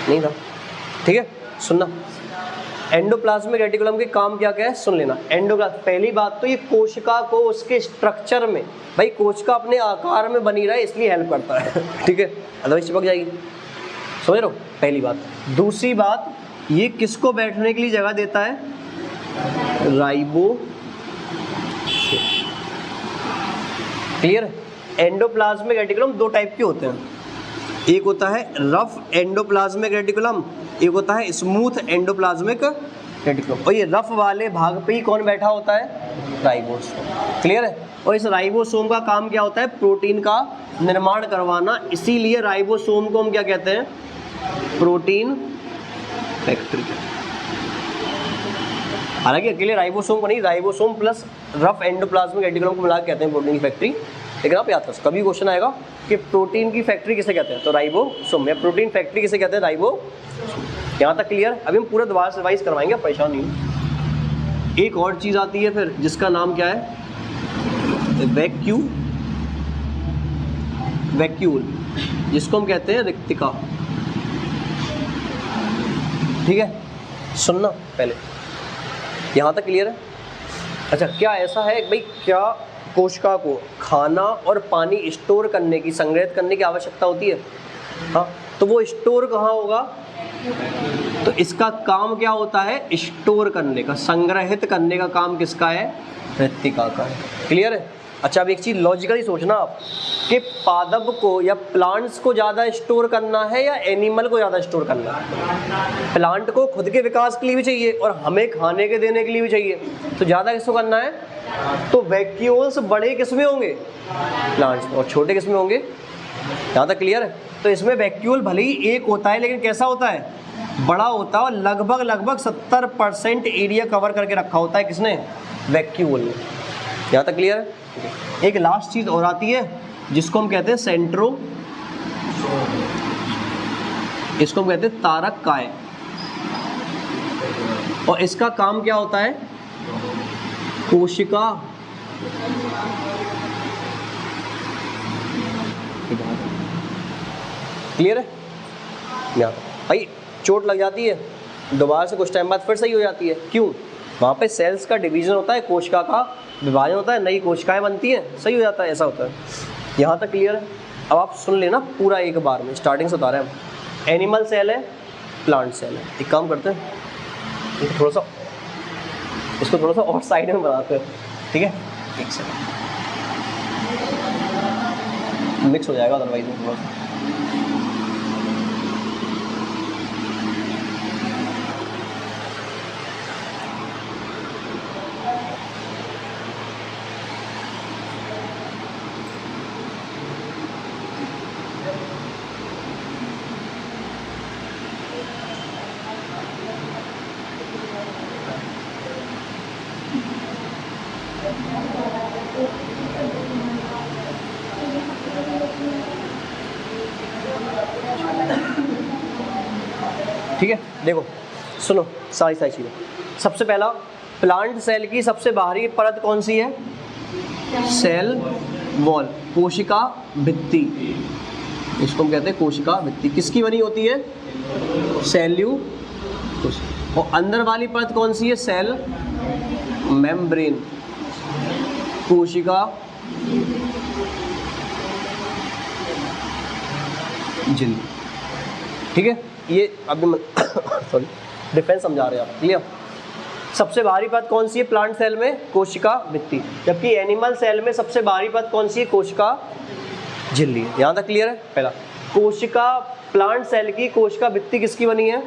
नहीं था, ठीक है। सुनना, एंडोप्लाज्मिक रेटिकुलम के काम क्या क्या है सुन लेना। एंडोप्लाज्म, पहली बात तो ये कोशिका को उसके स्ट्रक्चर में, भाई कोशिका अपने आकार में बनी रहे इसलिए हेल्प करता है, ठीक है, अदरवाइज चिपक जाएगी, समझ रहे हो, पहली बात। दूसरी बात, ये किसको बैठने के लिए जगह देता है, राइबो। क्लियर है। एंडोप्लाज्मिक रेटिकुलम दो टाइप के होते हैं, एक होता है रफ एंडोप्लाज्मिक रेटिकुलम, एक होता है स्मूथ एंडोप्लाज्मिक रेटिकुलम। और ये रफ वाले भाग पे ही कौन बैठा होता है, राइबोसोम। क्लियर है। और इस राइबोसोम का काम क्या होता है, प्रोटीन का निर्माण करवाना। इसीलिए राइबोसोम को हम क्या कहते हैं, प्रोटीन फैक्ट्री। हालांकि अकेले राइबोसोम को नहीं, ribosome plus rough endoplasmic reticulum को मिला के कहते हैं प्रोटीन की फैक्ट्री। लेकिन आप याद रखो, कभी क्वेश्चन आएगा कि प्रोटीन की फैक्ट्री किसे कहते हैं, तो राइबोसोम, या प्रोटीन फैक्ट्री किसे कहते हैं, राइबोसोम। यहाँ तक क्लियर। अभी हम पूरा दोबारा से रिवाइज करवाएंगे, परेशान नहीं। एक और चीज़ आती है फिर, जिसका नाम क्या है, वैक्यूल, जिसको हम कहते हैं रिक्तिका। ठीक है, सुनना पहले, यहाँ तक क्लियर है। अच्छा, क्या ऐसा है भाई, क्या कोशिका को खाना और पानी स्टोर करने की, संग्रहित करने की आवश्यकता होती है? हाँ, तो वो स्टोर कहाँ होगा, तो इसका काम क्या होता है, स्टोर करने का, संग्रहित करने का काम किसका है, रिक्तिका का है। क्लियर है। अच्छा, अब एक चीज़ लॉजिकली सोचना आप, कि पादप को या प्लांट्स को ज़्यादा स्टोर करना है या एनिमल को ज़्यादा स्टोर करना है? प्लांट को खुद के विकास के लिए भी चाहिए और हमें खाने के देने के लिए भी चाहिए, तो ज़्यादा किसको करना है, तो वैक्यूल्स बड़े किसमें होंगे, प्लांट्स में, और छोटे किसमें होंगे। यहाँ तक क्लियर है। तो इसमें वैक्यूल भले ही एक होता है, लेकिन कैसा होता है, बड़ा होता है, और लगभग 70% एरिया कवर करके रखा होता है किसने, वैक्यूल ने। यहाँ तक क्लियर है। एक लास्ट चीज़ और आती है जिसको हम कहते हैं सेंट्रो, इसको हम कहते हैं तारक काय, और इसका काम क्या होता है, कोशिका क्लियर है? यहाँ भाई चोट लग जाती है, दोबारा से कुछ टाइम बाद फिर सही हो जाती है। क्यों? वहाँ पे सेल्स का डिवीजन होता है, कोशिका का विभाजन होता है, नई कोशिकाएं बनती हैं, सही हो जाता है, ऐसा होता है। यहाँ तक क्लियर है? अब आप सुन लेना पूरा एक बार में, स्टार्टिंग से बता रहे हैं हम। एनिमल सेल है, प्लांट सेल है। एक काम करते हैं, इसको थोड़ा सा और साइड में बनाते हैं, ठीक है? एक सेकंड, मिक्स हो जाएगा अदरवाइज में थोड़ा सा। ठीक है, देखो सुनो सारी चीज़ें। सबसे पहला, प्लांट सेल की सबसे बाहरी परत कौन सी है? सेल वॉल, कोशिका भित्ति, इसको हम कहते हैं कोशिका भित्ति। किसकी बनी होती है? सेल्यूलोज। और अंदर वाली परत कौन सी है? सेल मेम्ब्रेन, कोशिका झिल्ली। ठीक है, ये अभी सॉरी डिफरेंस समझा रहे हैं आप, क्लियर? सबसे बाहरी परत कौन सी है प्लांट सेल में? कोशिका भित्ति। जबकि एनिमल सेल में सबसे बाहरी परत कौन सी है? कोशिका झिल्ली। यहाँ तक क्लियर है? पहला, कोशिका प्लांट सेल की कोशिका भित्ति किसकी बनी है?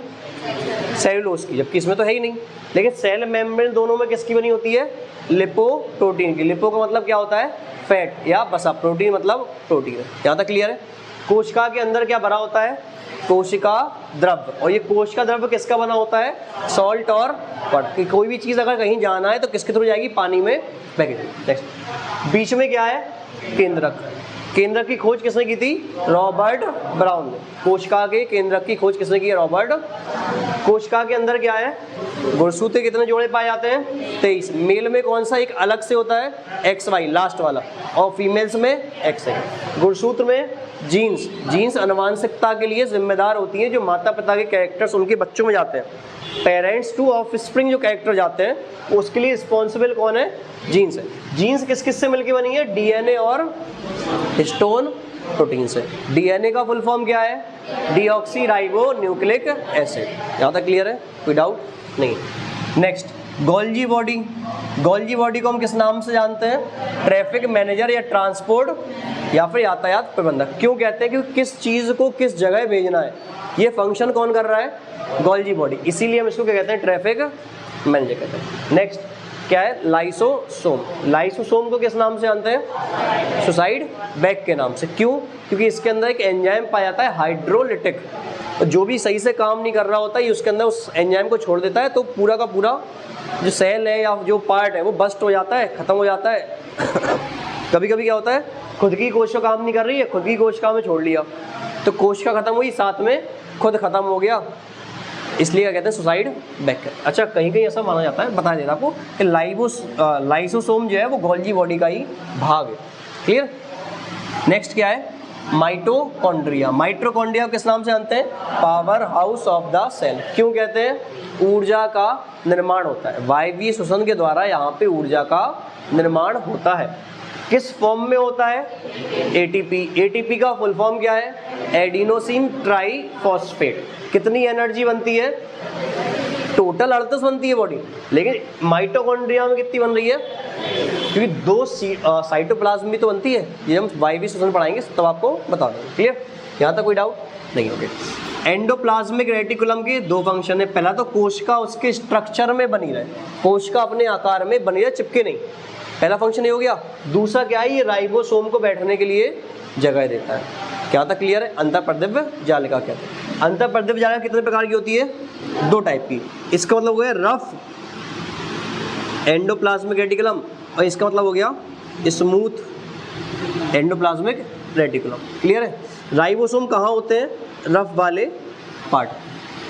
सेल्यूलोज की, जबकि इसमें तो है ही नहीं। लेकिन सेल मेम्ब्रेन दोनों में किसकी बनी होती है? लिपोप्रोटीन की। लिपो का मतलब क्या होता है? फैट या वसा। प्रोटीन मतलब प्रोटीन। यहाँ तक क्लियर है? कोशिका के अंदर क्या भरा होता है? कोशिका द्रव्य। और ये कोशिका द्रव्य किसका बना होता है? सॉल्ट और वाटर। कोई भी चीज़ अगर कहीं जाना है तो किसके थ्रू जाएगी? पानी में बहेगी। नेक्स्ट, बीच में क्या है? केंद्रक। केंद्रक की खोज किसने की थी? रॉबर्ट ब्राउन ने। कोशिका के केंद्रक की खोज किसने की है? रॉबर्ट। कोशिका के अंदर क्या है? गुणसूत्र कितने जोड़े पाए जाते हैं? 23। मेल में कौन सा एक अलग से होता है? XY लास्ट वाला, और फीमेल्स में XX। गुणसूत्र में जीन्स, जीन्स आनुवंशिकता के लिए जिम्मेदार होती हैं, जो माता पिता के कैरेक्टर्स उनके बच्चों में जाते हैं। पेरेंट्स टू ऑफस्प्रिंग जो कैरेक्टर जाते हैं उसके लिए रिस्पॉन्सिबल कौन है? जीन्स है। जीन्स किस किस से मिलकर बनी है? DNA और हिस्टोन प्रोटीन से। DNA का फुल फॉर्म क्या है? Deoxy ribo nucleic acid. यहाँ तक क्लियर है? कोई डाउट नहीं। Next, Golgi body. Golgi body को हम किस नाम से जानते हैं? ट्रैफिक मैनेजर या ट्रांसपोर्ट या फिर यातायात प्रबंधक। क्यों कहते हैं? क्योंकि किस चीज़ को किस जगह भेजना है ये फंक्शन कौन कर रहा है? Golgi body. इसीलिए हम इसको क्या कहते हैं? ट्रैफिक मैनेजर कहते हैं। नेक्स्ट क्या है? लाइसोसोम। लाइसोसोम को किस नाम से जानते हैं? सुसाइड बैग के नाम से। क्यों? क्योंकि इसके अंदर एक एंजाइम पाया जाता है हाइड्रोलिटिक, जो भी सही से काम नहीं कर रहा होता है उसके अंदर उस एंजाइम को छोड़ देता है, तो पूरा का पूरा जो सेल है या जो पार्ट है वो बस्ट हो जाता है, खत्म हो जाता है। कभी कभी क्या होता है? खुद की कोशिका काम नहीं कर रही है, खुद की कोशिका में छोड़ लिया तो कोशिका खत्म हुई, साथ में खुद खत्म हो गया, इसलिए क्या कहते हैं? Suicide bag. अच्छा, कहीं कहीं ऐसा माना जाता है, बता देता आपको, कि लाइसोसोम जो है वो गोल्जी बॉडी का ही भाग है। क्लियर? नेक्स्ट क्या है? माइटोकॉन्ड्रिया। माइटोकॉन्ड्रिया किस नाम से जानते हैं? Power house of the cell. क्यों कहते हैं? ऊर्जा का निर्माण होता है, वायवीय श्वसन के द्वारा यहाँ पे ऊर्जा का निर्माण होता है। किस फॉर्म में होता है? ATP। ATP का फुल फॉर्म क्या है? Adenosine triphosphate. कितनी एनर्जी बनती है? टोटल 38 बनती है बॉडी, लेकिन माइटोकॉन्ड्रिया में कितनी बन रही है? क्योंकि 2 साइटोप्लाज्म भी तो बनती है। ये हम वायवीय श्वसन पढ़ाएंगे तब आपको बता देंगे। क्लियर? यहाँ तक कोई डाउट नहीं? ओके। एंडोप्लाज्मिक रेटिकुलम के 2 फंक्शन है। पहला तो कोशिका उसके स्ट्रक्चर में बनी रहे, कोशिका अपने आकार में बनी रहे, चिपके नहीं, पहला फंक्शन ये हो गया। दूसरा क्या है? ये राइबोसोम को बैठने के लिए जगह देता है। क्या तक क्लियर है? अंतःप्रदिव्य जालिका कहते हैं। अंतःप्रदिव्य जालिका कितने प्रकार की होती है? 2 टाइप की। इसका मतलब हो गया रफ एंडोप्लाज्मिक रेटिकुलम, और इसका मतलब हो गया स्मूथ एंडोप्लाज्मिक रेटिकुलम। क्लियर है? राइबोसोम कहाँ होते हैं? रफ वाले पार्ट।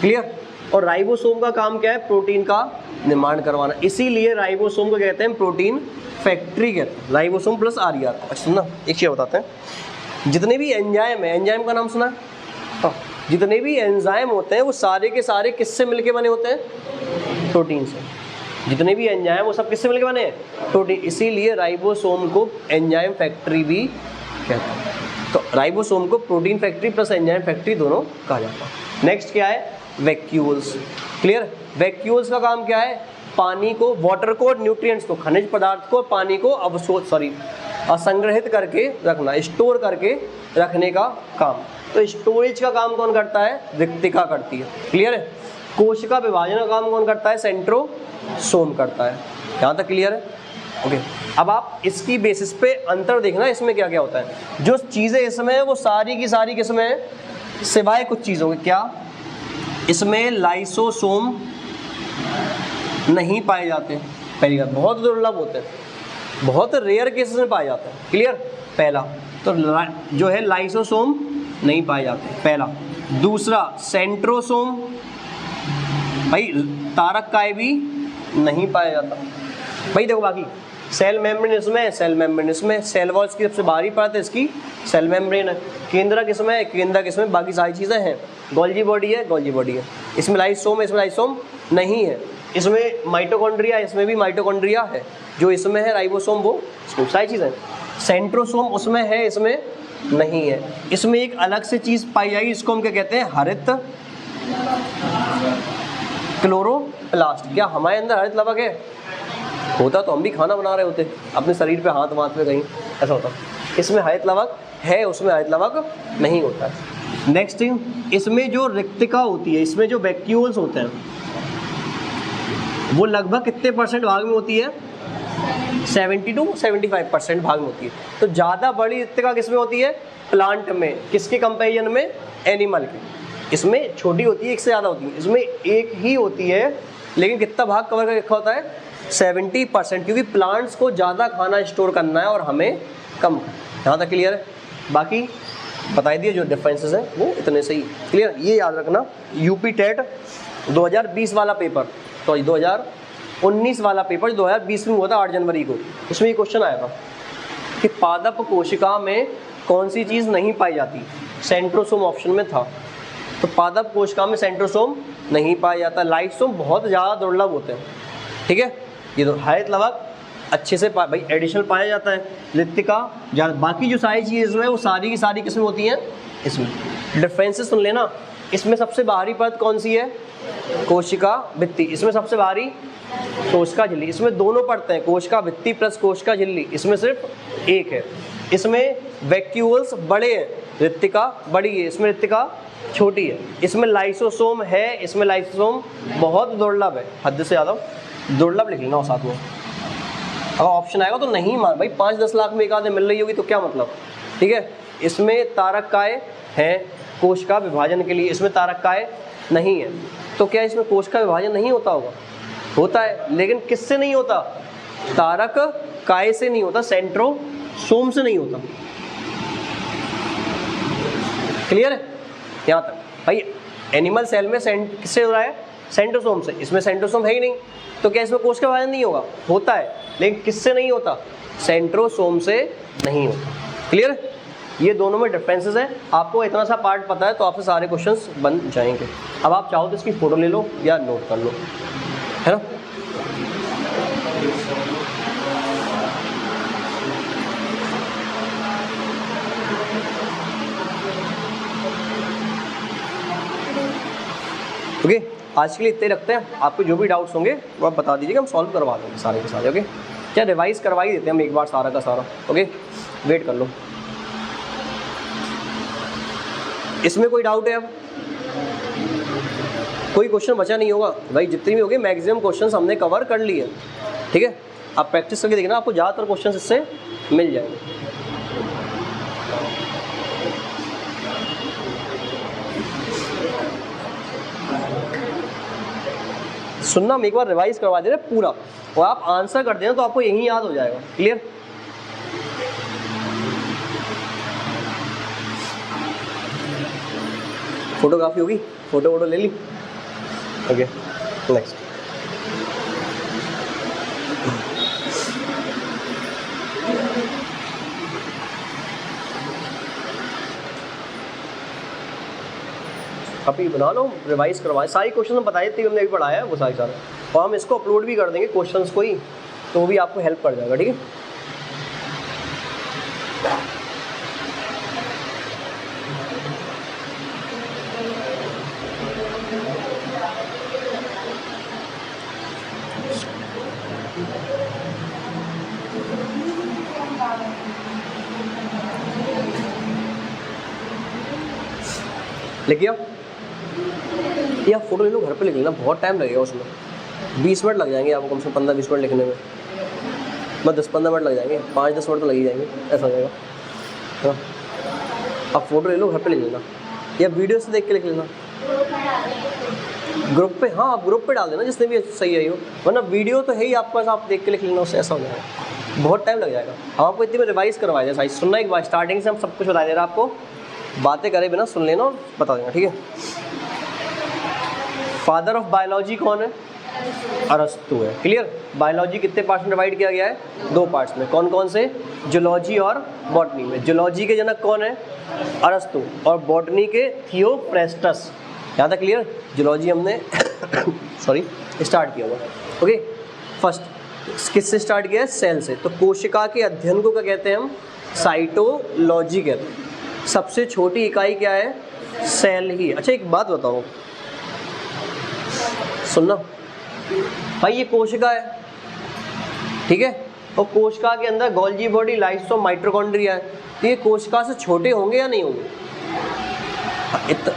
क्लियर? और राइबोसोम का काम क्या है? प्रोटीन का निर्माण करवाना, इसीलिए राइबोसोम को कहते हैं प्रोटीन फैक्ट्री कहते हैं, राइबोसोम प्लस RER। अच्छा ना, एक चीज़ बताते हैं, जितने भी एंजाइम है, एंजाइम का नाम सुना है? हाँ, जितने भी एंजाइम होते हैं वो सारे के सारे किससे मिलके बने होते हैं? प्रोटीन से। जितने भी एंजाइम वो सब किससे मिलके बने हैं? प्रोटीन। इसीलिए राइबोसोम को एंजाइम फैक्ट्री भी कहते हैं। तो राइबोसोम को protein factory plus enzyme factory दोनों कहा जाता है। नेक्स्ट क्या है? वैक्यूल्स। क्लियर? वैक्यूल्स का काम क्या है? पानी को, वाटर को और न्यूट्रिएंट्स को, खनिज पदार्थ को, पानी को असंग्रहित करके रखना, स्टोर करके रखने का काम। तो स्टोरेज का काम कौन करता है? रिक्तिका करती है। क्लियर है? कोशिका विभाजन का काम कौन करता है? सेंट्रोसोम करता है। यहाँ तक क्लियर है? ओके। अब आप इसकी बेसिस पे अंतर देखना, इसमें क्या क्या होता है। जो चीज़ें इसमें है वो सारी की सारी किसमें है? सिवाय कुछ चीज़ों के। क्या? इसमें लाइसोसोम नहीं पाए जाते। पहली बात, बहुत दुर्लभ होते हैं, बहुत रेयर केसेस में पाए जाते हैं। क्लियर? पहला तो जो है लाइसोसोम नहीं पाए जाते, पहला। दूसरा सेंट्रोसोम, भाई तारककाय भी नहीं पाया जाता। भाई देखो, बाकी सेल मेम्ब्रेन इसमें है, सेल मेम्ब्रेन इसमें, सेल वॉल्स की सबसे बाहरी परत है इसकी सेल मेम्ब्रेन है। केंद्रक इसमें है, केंद्रक इसमें, बाकी सारी चीज़ें हैं। गोल्जी बॉडी है, गोल्जी बॉडी है। इसमें लाइसोम है, इसमें लाइसोम नहीं है। इसमें माइटोकॉन्ड्रिया, इसमें भी माइटोकॉन्ड्रिया है। जो इसमें है राइबोसोम वो इसमें सारी चीज़ें। सेंट्रोसोम उसमें है, इसमें नहीं है। इसमें एक अलग से चीज़ पाई जाएगी, इसको हम क्या कहते हैं? हरित क्लोरोप्लास्ट। क्या हमारे अंदर हरित लवक है? होता तो हम भी खाना बना रहे होते अपने शरीर पे, हाथ पे कहीं, ऐसा होता। इसमें हरित लवक है, उसमें हरित लवक नहीं होता है। नेक्स्ट थिंग, इसमें जो रिक्तिका होती है, इसमें जो वैक्यूल्स होते हैं, वो लगभग कितने परसेंट भाग में होती है? 70 to 75% भाग में होती है। तो ज़्यादा बड़ी रिक्तिका किसमें होती है? प्लांट में। किसके कंपेरिजन में? एनिमल के। इसमें छोटी होती है, एक से ज़्यादा होती है, इसमें एक ही होती है, लेकिन कितना भाग कवर कर रखा होता है? 70%, क्योंकि प्लांट्स को ज़्यादा खाना स्टोर करना है और हमें कम। यहाँ तक क्लियर है? बाकी बता दिए जो डिफरेंसेस हैं वो इतने सही। क्लियर? ये याद रखना, यूपी टेट 2020 वाला पेपर, तो 2019 वाला पेपर 2020 में हुआ था 8 जनवरी को, उसमें ये क्वेश्चन आया था कि पादप कोशिका में कौन सी चीज़ नहीं पाई जाती? सेंट्रोसोम ऑप्शन में था। तो पादप कोशिका में सेंट्रोसोम नहीं पाया जाता। लाइसोम बहुत ज़्यादा दुर्लभ होते हैं। ठीक है? ये तो हरित लवक अच्छे से भाई एडिशनल पाया जाता है, रिक्तिका ज़्यादा। बाकी जो सारी चीज़ें हैं वो सारी की सारी किस्में होती हैं इसमें। डिफरेंसेस सुन लेना। इसमें सबसे बाहरी परत कौन सी है? कोशिका भित्ति। इसमें सबसे बाहरी कोशिका झिल्ली। इसमें दोनों परतें हैं, कोशिका भित्ति प्लस कोशिका झिल्ली। इसमें सिर्फ एक है। इसमें वैक्यूल्स बड़े हैं, रिक्तिका बड़ी है, इसमें रिक्तिका छोटी है। इसमें लाइसोसोम है, इसमें लाइसोसोम बहुत दुर्लभ है, हद से ज़्यादा दुर्लभ लिख लेना साथ में। अगर ऑप्शन आएगा तो नहीं मान भाई, 5-10 लाख में एक आधे मिल रही होगी तो क्या मतलब? ठीक है? इसमें तारककाय हैं कोशिका विभाजन के लिए, इसमें तारककाय नहीं है। तो क्या इसमें कोशिका विभाजन नहीं होता होगा? होता है, लेकिन किससे नहीं होता? तारककाय से नहीं होता, सेंट्रोसोम से नहीं होता। क्लियर है? यहाँ तक भाई एनिमल सेल में किससे हो रहा है? सेंट्रोसोम से। इसमें सेंट्रोसोम है ही नहीं, तो क्या इसमें कोशिका विभाजन नहीं होगा? होता है, लेकिन किससे नहीं होता? सेंट्रोसोम से नहीं होता। क्लियर? ये दोनों में डिफरेंसेस हैं। आपको इतना सा पार्ट पता है तो आपसे सारे क्वेश्चंस बन जाएंगे। अब आप चाहो तो इसकी फ़ोटो ले लो या नोट कर लो, है ना? ओके, आज के लिए इतने रखते हैं। आपको जो भी डाउट्स होंगे वो आप बता दीजिएगा, हम सॉल्व करवा देंगे सारे के सारे। ओके, क्या रिवाइज करवा ही देते हैं हम एक बार सारा का सारा। ओके, वेट कर लो। इसमें कोई डाउट है? अब कोई क्वेश्चन बचा नहीं होगा भाई, जितनी भी होगी मैक्सिमम क्वेश्चंस हमने कवर कर लिए। ठीक है? आप प्रैक्टिस करके देखना, आपको ज़्यादातर क्वेश्चंस इससे मिल जाएंगे। सुनना, हम एक बार रिवाइज करवा दे रहे पूरा, और आप आंसर कर देना तो आपको यही याद हो जाएगा। क्लियर? फोटोग्राफी होगी, फोटो ले ली। Okay next. अभी बना लो, रिवाइज करवाएं, सारी क्वेश्चन हम बताए थे, हमने भी पढ़ाया है वो सारे सारे, और हम इसको अपलोड भी कर देंगे क्वेश्चंस को ही, तो वो भी आपको हेल्प कर जाएगा, ठीक है। लिखिए या फोटो ले लो, घर पे लिख लेना, बहुत टाइम लगेगा उसमें, 20 मिनट लग जाएंगे आपको, कम से कम 15-20 मिनट लिखने में, मतलब 10-15 मिनट लग जाएंगे, 5-10 मिनट तो लग ही जाएंगे, ऐसा हो जाएगा। हाँ आप फोटो ले लो, घर पे लिख लेना, या वीडियो से देख के लिख लेना ग्रुप पे। हाँ आप ग्रुप पे डाल देना जिसने भी सही आई हो, वरना वीडियो तो है ही आपके पास, आप देख के लिख लेना, उससे ऐसा हो जाएगा, बहुत टाइम लग जाएगा। हम आपको इतनी में रिवाइज करवाए थे, साइज सुनना एक बार, स्टार्टिंग से हम सब कुछ बता दे रहे हैं आपको, बातें करे बिना सुन लेना और बता देना, ठीक है। फादर ऑफ बायोलॉजी कौन है? अरस्तु है, क्लियर। बायोलॉजी कितने पार्ट्स में डिवाइड किया गया है? 2 पार्ट्स में, कौन कौन से? जूलॉजी और बॉटनी में। जूलॉजी के जनक कौन है? अरस्तु, और बॉटनी के थियोफ्रेस्टस। यहाँ तक क्लियर? जूलॉजी हमने सॉरी स्टार्ट किया हुआ, ओके। फर्स्ट किससे स्टार्ट किया है? सेल से। तो कोशिका के अध्ययन को क्या कहते हैं हम? साइटोलॉजी कहते हैं। सबसे छोटी इकाई क्या है? सेल ही। अच्छा एक बात बताओ, सुनना भाई, ये कोशिका है, ठीक है, और कोशिका के अंदर गोल्गी बॉडी, लाइसोसोम, माइटोकॉन्ड्रिया है, तो ये कोशिका से छोटे होंगे या नहीं होंगे?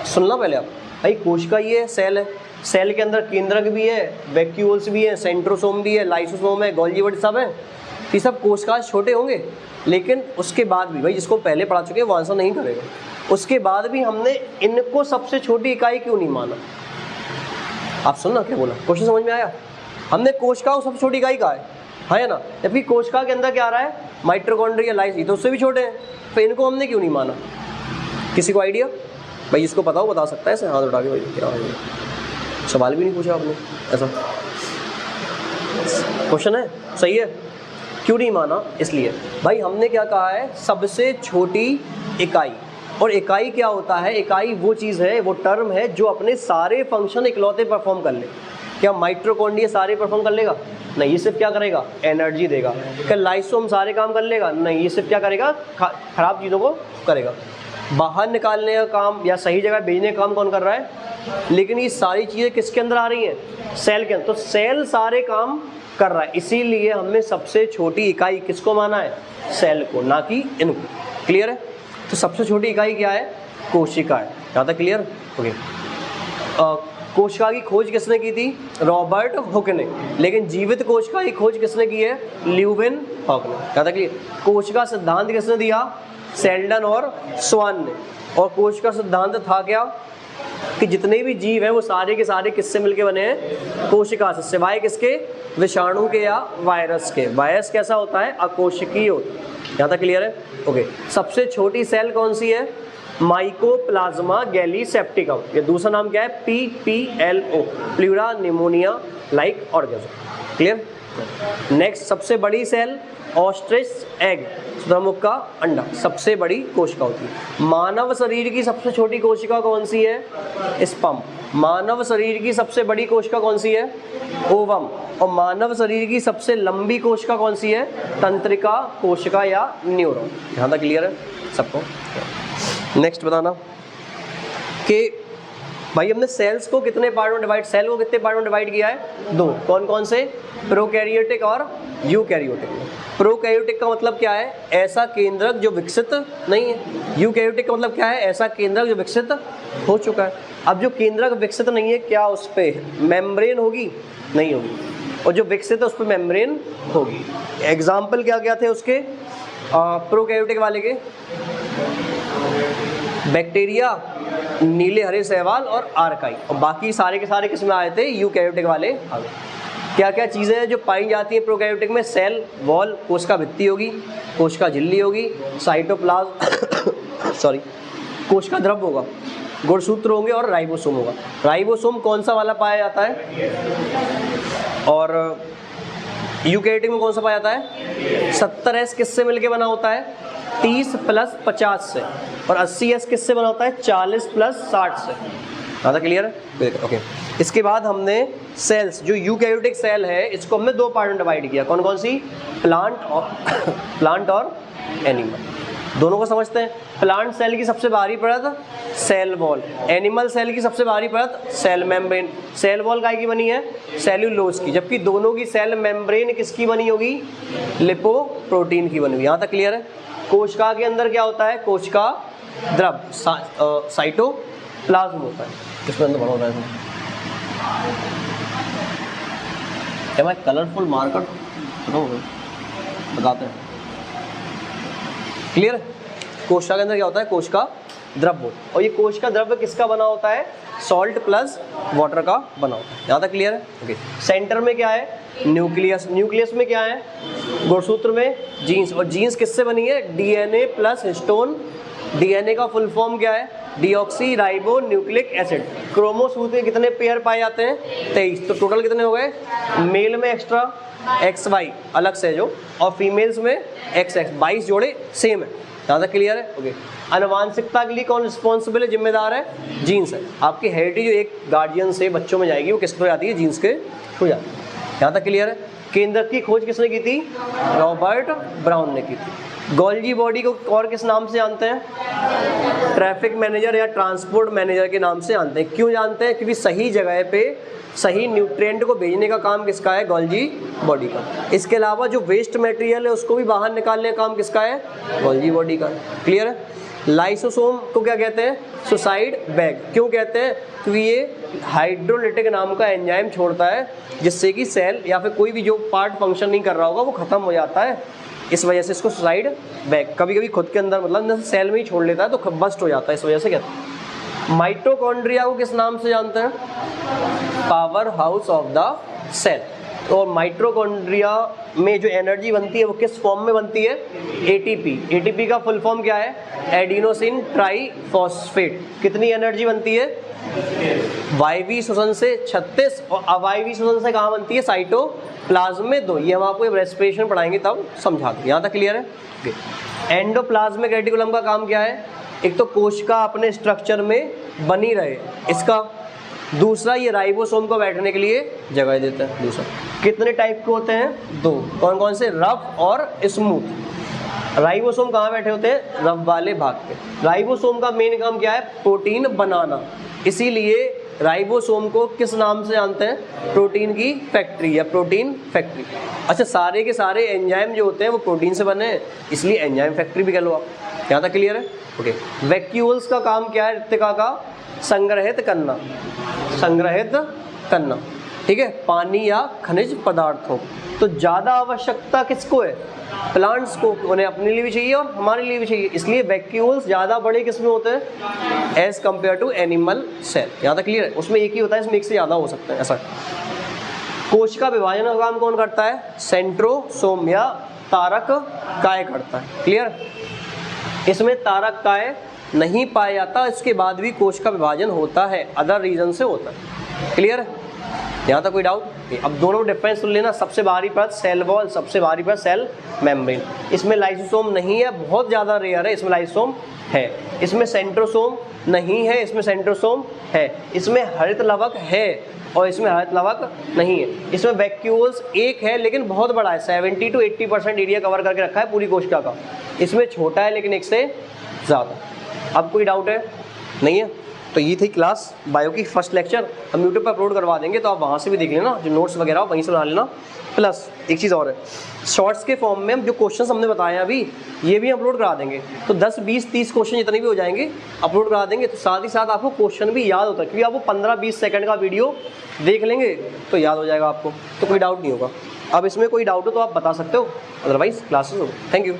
सुनना पहले आप भाई, कोशिका ये सेल है, सेल के अंदर केंद्रक भी है, वैक्यूल्स भी है, सेंट्रोसोम भी है, लाइसोसोम है, गोल्गी बॉडी सब है, ये सब कोशिका से छोटे होंगे। लेकिन उसके बाद भी भाई, जिसको पहले पढ़ा चुके हैं वो आंसर नहीं करेगा, उसके बाद भी हमने इनको सबसे छोटी इकाई क्यों नहीं माना? आप सुनना क्या बोला, क्वेश्चन समझ में आया? हमने कोशिका को सबसे छोटी इकाई कहा है ना, जबकि कोशिका के अंदर क्या आ रहा है? माइटोकॉन्ड्रिया, लाइसोसोम, तो उससे भी छोटे हैं, तो इनको हमने क्यों नहीं माना? किसी को आइडिया? भाई जिसको पता हो बता सकता है, ऐसे हाथ उठा के। भाई क्या सवाल भी नहीं पूछा आपने, ऐसा क्वेश्चन है, सही है, क्यों नहीं माना? इसलिए भाई हमने क्या कहा है? सबसे छोटी इकाई। और इकाई क्या होता है? इकाई वो चीज़ है, वो टर्म है जो अपने सारे फंक्शन इकलौते परफॉर्म कर ले। क्या माइटोकॉन्ड्रिया सारे परफॉर्म कर लेगा? नहीं, ये सिर्फ क्या करेगा? एनर्जी देगा। क्या लाइसोसोम सारे काम कर लेगा? नहीं, ये सिर्फ क्या करेगा? खराब चीज़ों को करेगा। बाहर निकालने का काम या सही जगह भेजने का काम कौन कर रहा है? लेकिन ये सारी चीज़ें किसके अंदर आ रही हैं? सेल के अंदर। तो सेल सारे काम कर रहा है, इसीलिए हमने सबसे छोटी इकाई किसको माना है? सेल को, ना कि इनको। क्लियर है? तो सबसे छोटी इकाई क्या है? कोशिका है। यहाँ तक क्लियर? ओके। कोशिका की खोज किसने की थी? रॉबर्ट हुक ने। लेकिन जीवित कोशिका की खोज किसने की है? ल्यूवेन हॉक ने। यहाँ तक क्लियर? कोशिका सिद्धांत किसने दिया? सेल्डन और स्वान ने। और कोशिका सिद्धांत था क्या? कि जितने भी जीव हैं वो सारे के सारे किससे मिलके बने हैं? कोशिका से, सिवाय किसके? विषाणु के या वायरस के। वायरस कैसा होता है? अकोशिकीय होता है। यहाँ तक क्लियर है? ओके। सबसे छोटी सेल कौन सी है? Mycoplasma gallisepticum. ये दूसरा नाम क्या है? PPLO, pleura pneumonia like organism. Clear? Next, सबसे बड़ी सेल ऑस्ट्रिच एग, शुतुरमुर्ग का अंडा, सबसे बड़ी कोशिका होती है। मानव शरीर की सबसे छोटी कोशिका कौन सी है? स्पर्म। मानव शरीर की सबसे बड़ी कोशिका कौन सी है? ओवम। और मानव शरीर की सबसे लंबी कोशिका कौन सी है? तंत्रिका कोशिका या न्यूरॉन। यहाँ तक क्लियर है सबको? नेक्स्ट बताना कि भाई हमने सेल्स को कितने पार्ट में डिवाइड, सेल को कितने पार्ट में डिवाइड किया है? 2। कौन कौन से? प्रोकैरियोटिक और यूकैरियोटिक। प्रोकैरियोटिक का मतलब क्या है? ऐसा केंद्रक जो विकसित नहीं है। यूकैरियोटिक का मतलब क्या है? ऐसा केंद्रक जो विकसित हो चुका है। अब जो केंद्रक विकसित नहीं है, क्या उस पर मेम्ब्रेन होगी? नहीं होगी। और जो विकसित है उस पर मेम्ब्रेन होगी। एग्जाम्पल क्या क्या थे उसके? प्रोकैरियोटिक वाले के बैक्टीरिया, नीले हरे शैवाल और आर्काई। और बाकी सारे के सारे किस में आए थे? यूकैरियोटिक वाले आ गए। क्या क्या चीज़ें हैं जो पाई जाती हैं प्रोकैरियोटिक में? सेल वॉल, कोशिका भित्ति होगी, कोशिका झिल्ली होगी, साइटोप्लाज्म सॉरी कोशिका द्रव होगा, गुणसूत्र होंगे और राइबोसोम होगा। राइबोसोम कौन सा वाला पाया जाता है, और यूकैरियोटिक में कौन सा पाया जाता है? 70S किससे मिलके बना होता है? 30 + 50 से। और 80S किससे बना होता है? 40 + 60 से। ज़्यादा क्लियर है? ओके। इसके बाद हमने सेल्स, जो यूकैरियोटिक सेल है इसको हमने 2 पार्ट में डिवाइड किया। कौन कौन सी? प्लांट और एनिमल। दोनों को समझते हैं। प्लांट सेल की सबसे बाहरी परत सेल वॉल, एनिमल सेल की सबसे बाहरी परत सेल मेम्ब्रेन। सेल वॉल काय की बनी है? सेल्यूलोज की। जबकि दोनों की सेल मेम्ब्रेन किसकी बनी होगी? लिपोप्रोटीन की बनी हुई। यहाँ तक क्लियर है? कोशिका के अंदर क्या होता है? कोशिका द्रव साइटोप्लाज्म होता है। किसमें अंदर बना होता है? क्या मैं कलरफुल मार्कर बताते हैं? क्लियर है? कोशिका के अंदर क्या होता है? कोशिका द्रव्य। और ये कोशिका द्रव्य किसका बना होता है? सॉल्ट प्लस वाटर का बना होता है। यहाँ तक क्लियर है? ओके। सेंटर में क्या है? न्यूक्लियस। न्यूक्लियस में क्या है? गुणसूत्र में जीन्स। और जीन्स किससे बनी है? DNA plus histone. डीएनए का फुल फॉर्म क्या है? Deoxy ribo nucleic acid. Chromosome के कितने पेयर पाए जाते हैं? 23। तो टोटल कितने हो गए? मेल में एक्स्ट्रा XY अलग से जो, और फीमेल्स में XX, 22 जोड़े सेम है। यहाँ तक क्लियर है? ओके। आनुवांशिकता के लिए कौन रिस्पॉन्सिबल है, जिम्मेदार है? जीन्स है। आपकी हेरिडिटी जो एक गार्जियन से बच्चों में जाएगी वो किस थ्रू जाती है? जीन्स के थ्रू जाती है। यहाँ तक क्लियर है? केंद्रक की खोज किसने की थी? रॉबर्ट ब्राउन ने की थी। गोल्जी बॉडी को और किस नाम से जानते हैं? ट्रैफिक मैनेजर या ट्रांसपोर्ट मैनेजर के नाम से जानते हैं। क्यों जानते हैं? क्योंकि सही जगह पे सही न्यूट्रिएंट को भेजने का काम किसका है? गोल्जी बॉडी का। इसके अलावा जो वेस्ट मटेरियल है उसको भी बाहर निकालने का काम किसका है? गोल्जी बॉडी का। क्लियर है? लाइसोसोम को क्या कहते हैं? Suicide bag. क्यों कहते हैं? क्योंकि ये हाइड्रोलिटिक नाम का एंजाइम छोड़ता है जिससे कि सेल या फिर कोई भी जो पार्ट फंक्शन नहीं कर रहा होगा वो खत्म हो जाता है। इस वजह से इसको सुसाइड बैग। कभी कभी खुद के अंदर मतलब सेल में ही छोड़ लेता है तो बस्ट हो जाता है, इस वजह से कहते हैं। माइटोकॉन्ड्रिया को किस नाम से जानते हैं? Power house of the cell. और माइटोकॉन्ड्रिया में जो एनर्जी बनती है वो किस फॉर्म में बनती है? एटीपी। एटीपी का फुल फॉर्म क्या है? Adenosine triphosphate. कितनी एनर्जी बनती है? वायवीय श्वसन से 36, और अवायवीय श्वसन से कहाँ बनती है? साइटोप्लाज्म में 2। ये हम आपको रेस्पिरेशन पढ़ाएंगे तब समझा देंगे। यहाँ तक क्लियर है? एंडोप्लाज्मिक रेटिकुलम का काम क्या है? एक तो कोशिका अपने स्ट्रक्चर में बनी रहे, इसका। दूसरा, ये राइबोसोम को बैठने के लिए जगह देता है। दूसरा, कितने टाइप के होते हैं? 2। कौन कौन से? रफ और स्मूथ। राइबोसोम कहाँ बैठे होते हैं? रफ वाले भाग पे। राइबोसोम का मेन काम क्या है? प्रोटीन बनाना। इसीलिए राइबोसोम को किस नाम से जानते हैं? प्रोटीन की फैक्ट्री या प्रोटीन फैक्ट्री। अच्छा, सारे के सारे एंजाइम जो होते हैं वो प्रोटीन से बने हैं, इसलिए एंजाइम फैक्ट्री भी कह लो आप। यहाँ तक क्लियर है? ओके। वैक्यूल्स का काम क्या है? रिक्तिका का संग्रहित करना। संग्रहित करना, ठीक है, पानी या खनिज पदार्थों। तो ज़्यादा आवश्यकता किसको है? प्लांट्स को। उन्हें अपने लिए भी चाहिए और हमारे लिए भी चाहिए, इसलिए वैक्यूल्स ज़्यादा बड़े किसमें होते हैं? As compare to animal cell. यहाँ तक क्लियर है? उसमें एक ही होता है, इसमें एक से ज़्यादा हो सकता है ऐसा। कोशिका विभाजन का काम कौन करता है? सेंट्रोसोम या तारक काय करता है। क्लियर? इसमें तारक काय नहीं पाया जाता, इसके बाद भी कोश का विभाजन होता है, अदर रीजन से होता है। क्लियर है? यहाँ तक कोई डाउट? अब दोनों डिफरेंस सुन लेना। सबसे बाहरी परत सेल वॉल, सबसे बाहरी परत सेल मेम्ब्रेन। इसमें लाइसोसोम नहीं है, बहुत ज़्यादा रेयर है। इसमें लाइसोसोम है। इसमें सेंट्रोसोम नहीं है, इसमें सेंट्रोसोम है। इसमें हरित लवक है और इसमें हरित लवक नहीं है। इसमें वैक्यूल्स एक है लेकिन बहुत बड़ा है, 70 to 80% एरिया कवर करके रखा है पूरी कोशिका का। इसमें छोटा है लेकिन एक से ज़्यादा। अब कोई डाउट है? नहीं है? तो ये थी क्लास बायो की फर्स्ट लेक्चर। हम यूट्यूब पर अपलोड करवा देंगे तो आप वहाँ से भी देख लेना, जो नोट्स वगैरह वहीं से बना लेना। प्लस एक चीज़ और है, शॉर्ट्स के फॉर्म में जो क्वेश्चंस हमने बताए अभी ये भी अपलोड करा देंगे। तो 10, 20, 30 क्वेश्चन जितने भी हो जाएंगे अपलोड करा देंगे। तो साथ ही साथ आपको क्वेश्चन भी याद होता है, क्योंकि आप वो 15-20 सेकंड का वीडियो देख लेंगे तो याद हो जाएगा आपको, तो कोई डाउट नहीं होगा। अब इसमें कोई डाउट हो तो आप बता सकते हो, अदरवाइज क्लासेस हो। Thank you.